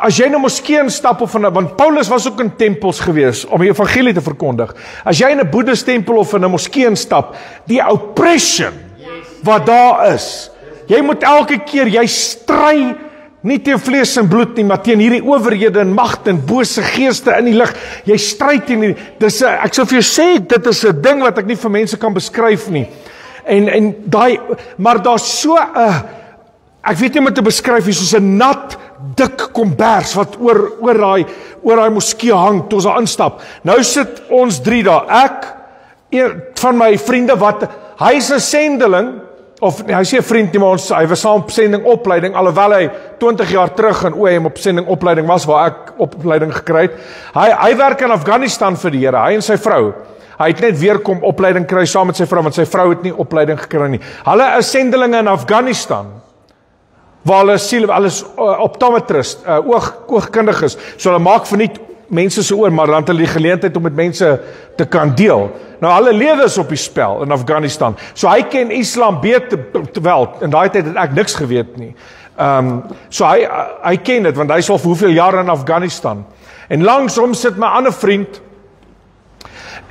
as jy in 'n moskee instap of want Paulus was ook in tempels gewees om die evangelie te verkondig. As jy in 'n boeddhist tempel of in 'n moskee instap, die oppression wat daar is, jy moet elke keer, jy stry nie teen vlees en bloed nie, maar teen hierdie owerhede en magte en bose geeste in die lig. Jy stry teen hierdie, ek sal vir jou sê, dit is 'n ding wat ek nie vir mense kan beskryf nie. En daai, maar daar's so 'n, ek weet nie om dit te beskryf nie, soos 'n nat, dik kombers wat oor daai moskee hang toe ons daar instap. Nou sit ons 3 daar. Ek, een van my vriende wat hy is 'n sendeling, of hy sê 'n vriend nie, maar hy was saam op sendingopleiding, alhoewel hy 20 jaar terug in OM op sendingopleiding was waar ek opleiding gekry het. Hy werk in Afghanistan vir die Here, hy en sy vrou. Hy het net weer kom opleiding kry saam met sy vrou, want sy vrou het nie opleiding gekry nie. Hulle is sendelinge in Afghanistan, waar hulle is optometrist, oogkundig is. So hulle maak verniet mense se oor, maar dan het hulle die geleentheid om met mense te kan deel. Nou hulle lewe is op die spel in Afghanistan. So hy ken Islam beter, wel, in daai tyd het ek niks geweet nie. So hy ken dit, want hy is al vir hoeveel jare in Afghanistan. En langsom sit my ander vriend,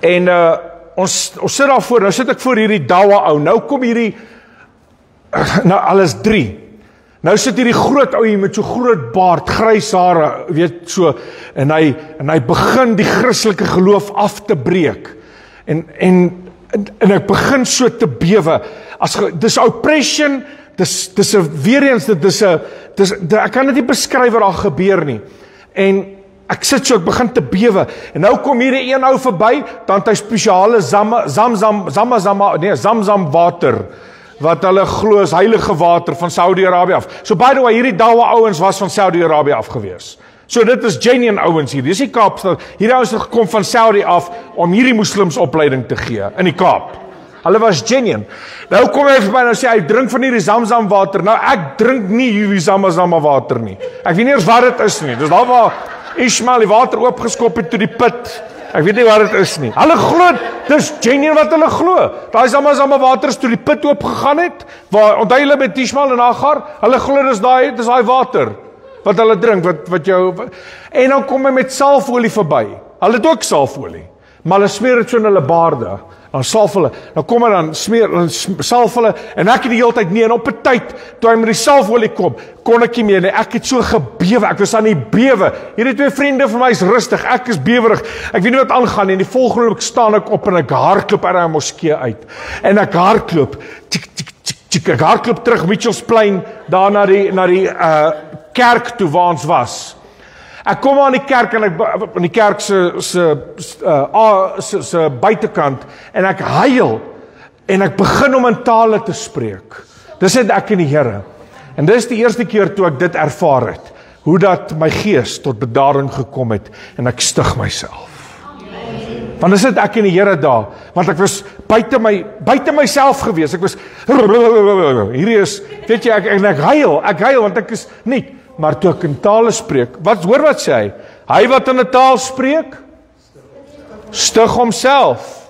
en ons sit daar voor, nou sit ek voor hierdie dawa ou, nou kom hierdie, nou alles 3, nou sit hierdie groot ou hier met so groot baard, grys hare, weet so, en hy begin die Christelike geloof af te breek, en ek begin so te bewe, dis oppression, dis weer eens, ek kan dit nie beskryf wat daar gebeur nie, en ek sit so, ek begin te bewe, en nou kom hier een ou verby, dan het hy spesiale Zamzam water, wat hulle glo is heilige water van Saudi-Arabië af. So by the way, hierdie dawa ouens was van Saudi-Arabië af gewees. So dit is genuine ouens hier, dis die Kaapstad, hierdie ouens het gekom van Saudi af, om hierdie moslims opleiding te gee, in die Kaap. Hulle was genuine. Nou kom hy verby, nou sê hy, drink van hierdie Zamzam water. Nou ek drink nie hierdie Zamzam water nie. Ek weet nie eens wat dit is nie. Dis daar waar Ishmael die water oopgeskop het toe die put. Ek weet nie wat dit is nie. Hulle glo, dis genuine wat hulle glo. Daai Zamzam water is toe die put oopgegaan het, waar onthou hulle met Ishmael en Hagar, hulle glo dis daai water wat hulle drink, wat jou, en dan kom hy met salfolie verby. Hulle het ook salfolie, maar hulle smeer dit so in hulle baarde. Dan salf hulle, dan kom hy dan salf hulle, en ek het die hele tyd nie, en op 'n tyd, toe hy met die salfolie kom, kon ek nie meer nie, ek het so gebewe, ek was aan die bewe, hierdie 2 vriende van my is rustig, ek is bewerig, ek weet nie wat aangaan nie, en die volgende oomblik staan ek op, en ek hardloop uit 'n moskee uit, en ek hardloop, ek hardloop terug Mitchellsplein, daar na die kerk toe waar ons was. Ek kom aan die kerk, en aan die kerk se buitekant, en ek huil, en ek begin om in tale te spreek. Dis net ek en die Here. En dis die eerste keer toe ek dit ervaar het, hoe dat my gees tot bedaring gekom het, en ek stig myself. Want dis net ek en die Here daar, want ek was buite myself gewees, ek was, hierdie is, weet jy, ek huil, want ek is nie, maar toe ek in tale spreek, hoor wat sê hy? Hy wat in 'n taal spreek, stig homself.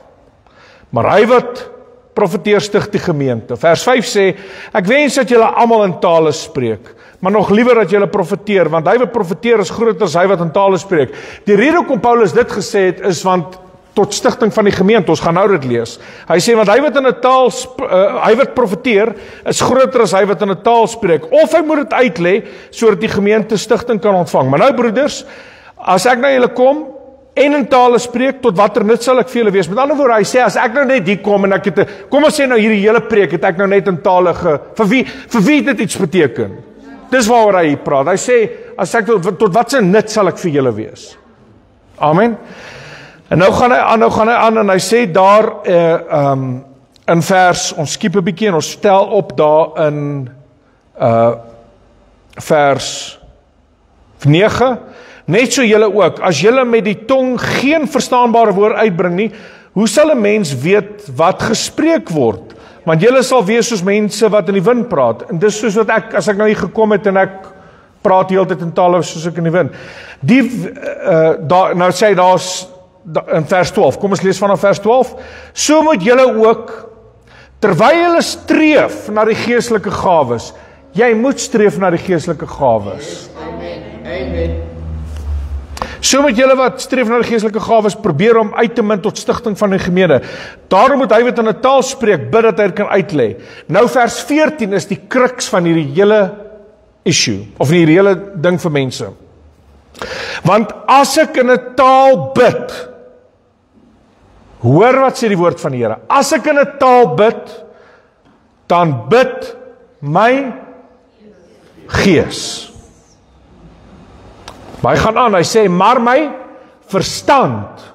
Maar hy wat profeteer, stig die gemeente. Vers 5 sê, ek wens dat julle almal in tale spreek, maar nog liewer dat julle profeteer, want hy wat profeteer is groter as hy wat in tale spreek. Die rede hoekom Paulus dit gesê het, is want tot stigting van die gemeente, ons gaan nou dit lees. Hy sê, want hy wat in 'n taal, hy wat profeteer, is groter as hy wat in 'n taal spreek. Of hy moet dit uitlê, sodat die gemeente stigting kan ontvang. Maar nou broeders, as ek na julle kom, en in tale spreek, tot watter nut sal ek vir julle wees? Met ander woorde, hy sê, as ek nou net hier kom, en ek het, kom ons sê nou hierdie hele preek, het ek nou net in tale vir wie dit iets beteken? Dis waaroor hy praat. Hy sê, as ek tot wat se nut sal ek vir julle wees? Amen. En nou gaan hy aan, en hy sê daar, in vers, ons skiep 'n bietjie, en ons stel op daar in vers 9, Net so julle ook, as julle met die tong geen verstaanbare woord uitbring nie, hoe sal 'n mens weet wat gespreek word? Want julle sal wees soos mense wat in die wind praat. En dis soos wat ek, as ek nou hier gekom het en ek praat die hele tyd in tale soos ek in die wind. Nou sê hy daar's in vers 12, kom ons lees vanaf vers 12. So moet julle ook, terwyl julle streef na die geestelike gawes, jy moet streef na die geestelike gawes. Amen. So moet julle wat streef na die geestelike gawes probeer om uit te min tot stigting van die gemeente. Daarom moet hy wat in 'n taal spreek, bid dat hy kan uitlê. Nou vers 14 is die kruks van hierdie hele issue, of hierdie hele ding vir mense. Want as ek in 'n taal bid, hoor wat sê die woord van die Here, as ek in 'n taal bid, dan bid my gees. Maar hy gaan aan, hy sê, maar my verstand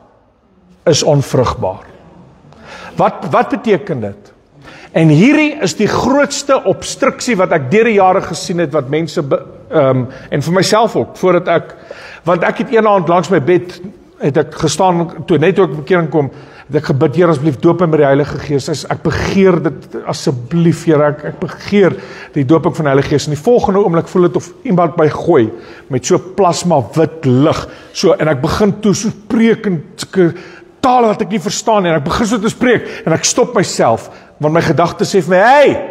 is onvrugbaar. Wat beteken dit? En hierdie is die grootste obstruksie wat ek deur die jare gesien het, wat mense, en vir myself ook, want ek het een aand langs my bed, het ek gestaan, net toe ek bekering kom, het ek gebid, Here, asseblief doop my met die Heilige Gees, ek begeer dit, asseblief, Here, ek begeer die dooping van die Heilige Gees, en die volgende oomblik voel dit of iemand my gooi, met so plasma wit lig, so, en ek begin toe so preek, en tale wat ek nie verstaan nie, en ek begin so te spreek, en ek stop myself, want my gedagte sê vir my, hey,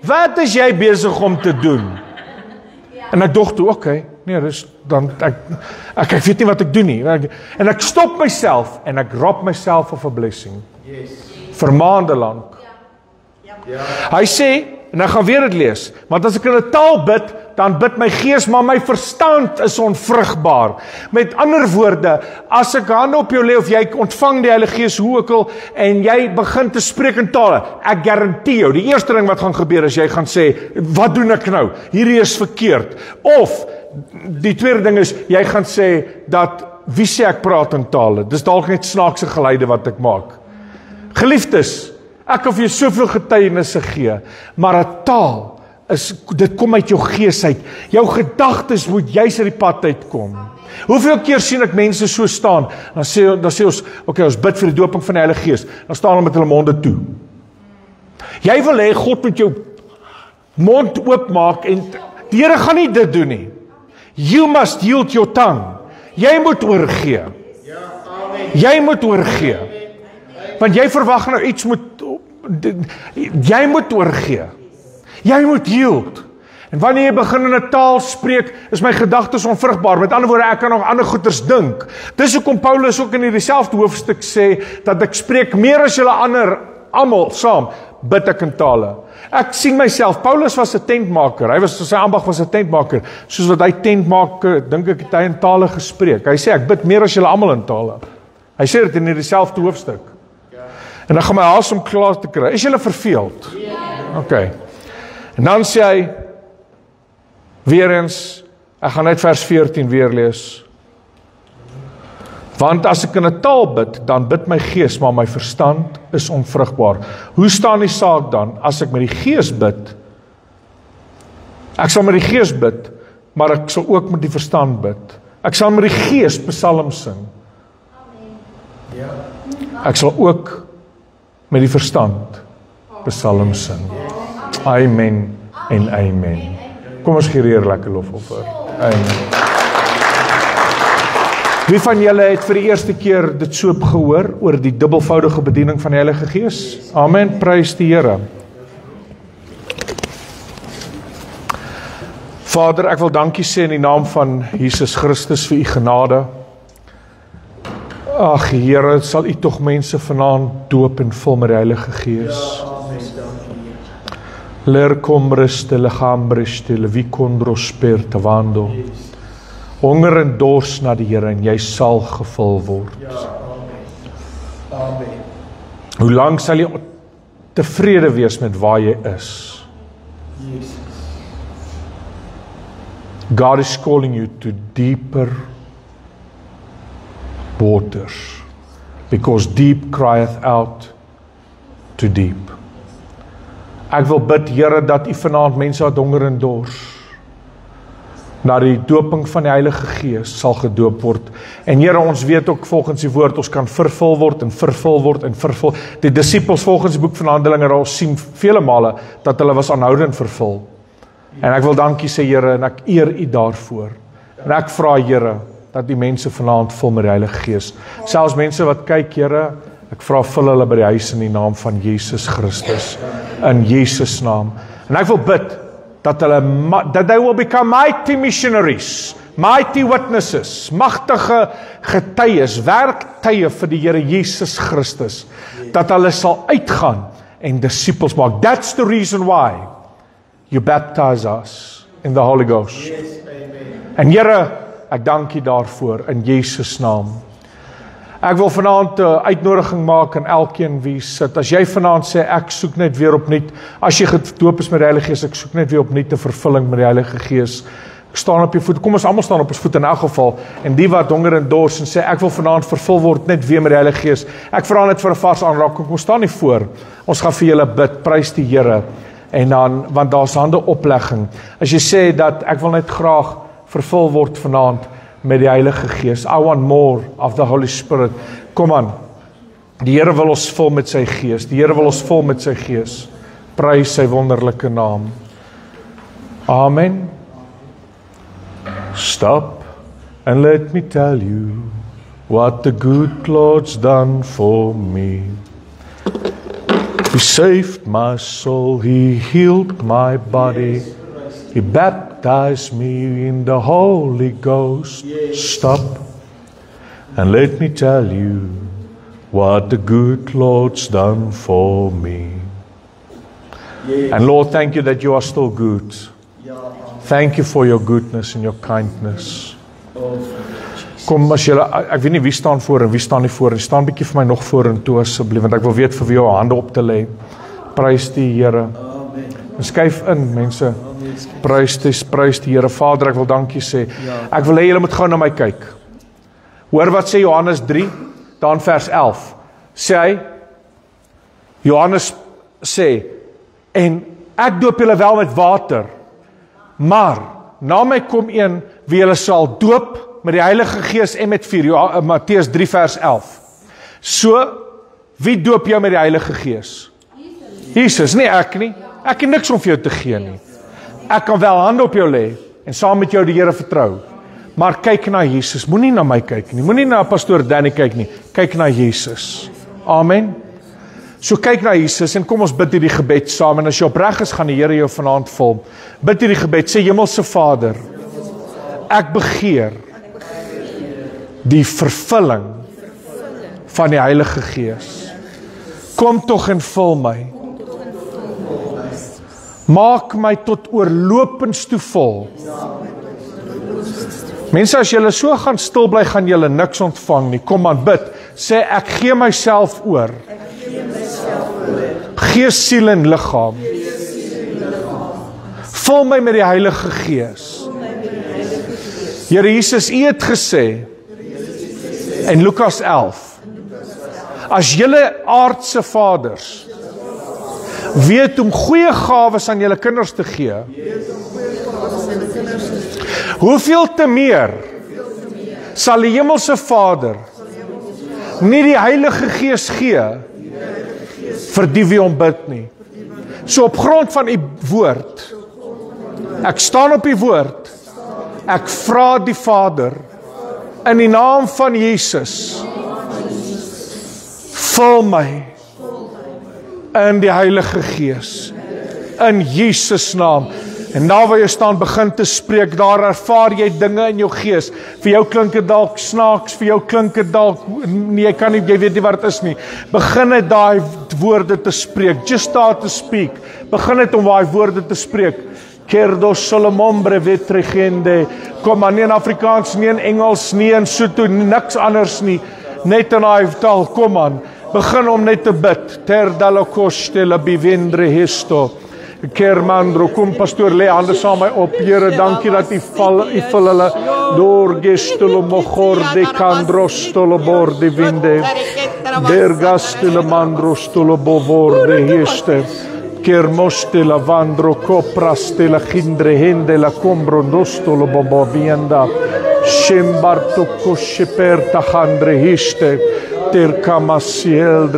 wat is jy besig om te doen? En ek dog toe, okay, nee, dus dan, ek weet nie wat ek doen nie, en ek stop myself, en ek rob myself of a blessing, vir maande lang. Hy sê, en ek gaan weer dit lees, want as ek in 'n taal bid, dan bid my gees, maar my verstand is onvrugbaar. Met ander woorde, as ek hande op jou lê, of jy ontvang die Heilige Gees, hoe ook al, en jy begin te spreek in tale, ek garandeer jou, die eerste ding wat gaan gebeur, is jy gaan sê, wat doen ek nou? Hierdie is verkeerd. Of, die tweede ding is, jy gaan sê, dat, wie sê ek praat in tale? Dis dalk net snaakse geluide wat ek maak. Geliefdes, ek kan vir jou soveel getuienisse gee, maar 'n taal, dit kom uit jou gees uit. Jou gedagtes moet juis uit die pad uitkom. Hoeveel keer sien ek mense so staan, dan sê ons, okay, ons bid vir die doping van die Heilige Gees, dan staan hulle met hulle monde toe. Jy wil hê God moet jou mond oopmaak, en die Here gaan nie dit doen nie. You must yield your tongue. Jy moet oorgee. Jy moet oorgee. Want jy verwag nou iets jy moet oorgee. Jy moet yield. En wanneer jy begin in 'n taal spreek, is my gedagtes onvrugbaar. Met ander woorde, ek kan nog ander goeters dink. Dis hoekom Paulus ook in hierdie selfde hoofstuk sê, dat ek spreek meer as julle almal saam, bid ek in tale. Ek sien myself, Paulus was 'n tentmaker, sy ambag was 'n tentmaker, soos wat hy tent maak, dink ek het hy in tale gespreek. Hy sê, ek bid meer as julle almal in tale. Hy sê dit in hierdie selfde hoofstuk. En dan gaan my haas om klaar te kry. Is julle verveeld? Okay. En dan sê hy, weer eens, ek gaan net vers 14 weer lees. Want as ek in 'n taal bid, dan bid my gees, maar my verstand is onvrugbaar. Hoe staan die saak dan, as ek met die gees bid? Ek sal met die gees bid, maar ek sal ook met die verstand bid. Ek sal met die gees psalms sing. Ek sal ook met die verstand psalms sing. Amen en amen. Kom ons gee die Here lekker lofoffer. Amen. Wie van julle het vir die eerste keer dit so gehoor oor die dubbelvoudige bediening van die Heilige Gees? Amen, prys die Here. Vader, ek wil dankie sê in die naam van Jesus Christus vir u genade. Ag Here, sal u tog mense vanaand doop en vul met die Heilige Gees. Leer kom ruste, liggaam ruste, levikondros per tawando. Honger en dors na die Here, en jy sal gevul word. Amen. Hoe lank sal jy tevrede wees met waar jy is? God is calling you to deeper waters, because deep crieth out to deep. Ek wil bid, Here, dat u vanaand mense wat honger en dors, na die doping van die Heilige Gees sal gedoop word. En Here, ons weet ook volgens die woord, ons kan vervul word en vervul word en vervul. Die disippels volgens die boek van Handelinge, ons sien vele male dat hulle was aanhoudend vervul. En ek wil dankie sê, Here, en ek eer U daarvoor. En ek vra, Here, dat die mense vanaand vul met die Heilige Gees. Selfs mense wat kyk, Here, ek vra vul hulle by die huis in die naam van Jesus Christus. In Jesus naam. En ek wil bid, that they will become mighty missionaries, mighty witnesses, magtige getuies, werktuie vir die Here Jesus Christus, dat hulle sal uitgaan en disippels maak. That's the reason why you baptize us in the Holy Ghost. Yes, en Here, ek dank U daarvoor in Jesus naam. Ek wil vanaand 'n uitnodiging maak aan elkeen wie sit. As jy vanaand sê, ek soek net weer opnuut, as jy gedoop is met die Heilige Gees, ek soek net weer opnuut 'n vervulling met die Heilige Gees. Ek staan op jou voet, kom ons almal staan op ons voet in elk geval, en die wat honger en dors en sê, ek wil vanaand vervul word net weer met die Heilige Gees. Ek vra net vir 'n vars aanraking, kom staan nie voor. Ons gaan vir julle bid, prys die Here. En dan, want daar's hande oplegging. As jy sê dat ek wil net graag vervul word vanaand met die Heilige Gees. I want more of the Holy Spirit. Kom aan. Die Here wil ons vul met sy Gees. Die Here wil ons vul met sy Gees. Prys sy wonderlike naam. Amen. Stop and let me tell you what the good Lord's done for me. He saved my soul, He healed my body, He baptized me in the Holy Ghost. Stop and let me tell you what the good Lord's done for me. And Lord, thank you that you are still good. Thank you for your goodness and your kindness. Kom as julle, ek weet nie wie staan voor en wie staan nie voor, en staan bietjie vir my nog voor en toe asseblief, want ek wil weet vir wie jou hande op te lê. Prys die Here. En skuif in, mense. Prys die Here. Vader, ek wil dankie sê. Ek wil hê julle moet gou na my kyk. Hoor wat sê Johannes 3, dan vers 11. Sê hy, Johannes sê, en ek doop julle wel met water, maar na my kom een wie julle sal doop met die Heilige Gees en met vuur. Matteus 3 vers 11. So, wie doop jou met die Heilige Gees? Jesus, nie ek nie. Ek het niks om vir jou te gee nie. Ek kan wel hande op jou lê en saam met jou die Here vertrou. Maar kyk na Jesus. Moenie na my kyk nie. Moenie na pastoor Danny kyk nie. Kyk na Jesus. Amen. So kyk na Jesus en kom ons bid hierdie gebed saam. En as jy opreg is, gaan die Here jou vanaand vul. Bid hierdie gebed. Sê, Hemelse Vader, ek begeer die vervulling van die Heilige Gees. Kom tog en vul my. Maak my tot oorlopends toe vol. Mense, as julle so gaan stil bly, gaan julle niks ontvang nie. Kom aan, bid. Sê, ek gee myself oor. Gees, siel en liggaam. Vul my met die Heilige Gees. Here Jesus, U het gesê in Lukas 11, as julle aardse vaders weet om goeie gawes aan julle kinders te gee, hoeveel te meer sal die hemelse Vader nie die Heilige Gees gee vir die wie hom bid nie. So op grond van U woord, ek staan op U woord, ek vra die Vader in die naam van Jesus, vul my in die Heilige Gees, in Jesus naam. En daar waar jy staan, begin te spreek, daar ervaar jy dinge in jou gees. Vir jou klink dit dalk snaaks, vir jou klink dit dalk, nee, jy kan nie, jy weet nie wat dit is nie. Begin net daai woorde te spreek, just start to speak. Begin net om daai woorde te spreek. Kerdo Solomombre vetregende. Kom maar, nie in Afrikaans, nie in Engels, nie in Sotho, niks anders nie. Net in daai taal, kom aan. Begin om net te bid. Ter dalokoste la bivendre hesto. Kermandro, kom pastoor, lê hande saam my op. Here, dankie dat U vul hulle door gestolo mogor de kandrostolo borde vinde. Der gastele mandrostolo bovor de heste. Kermoste lavandro copraste la chindre hende la combrondosto lo bobovienda. Shembarto kosheperta handre histe ter kamasiel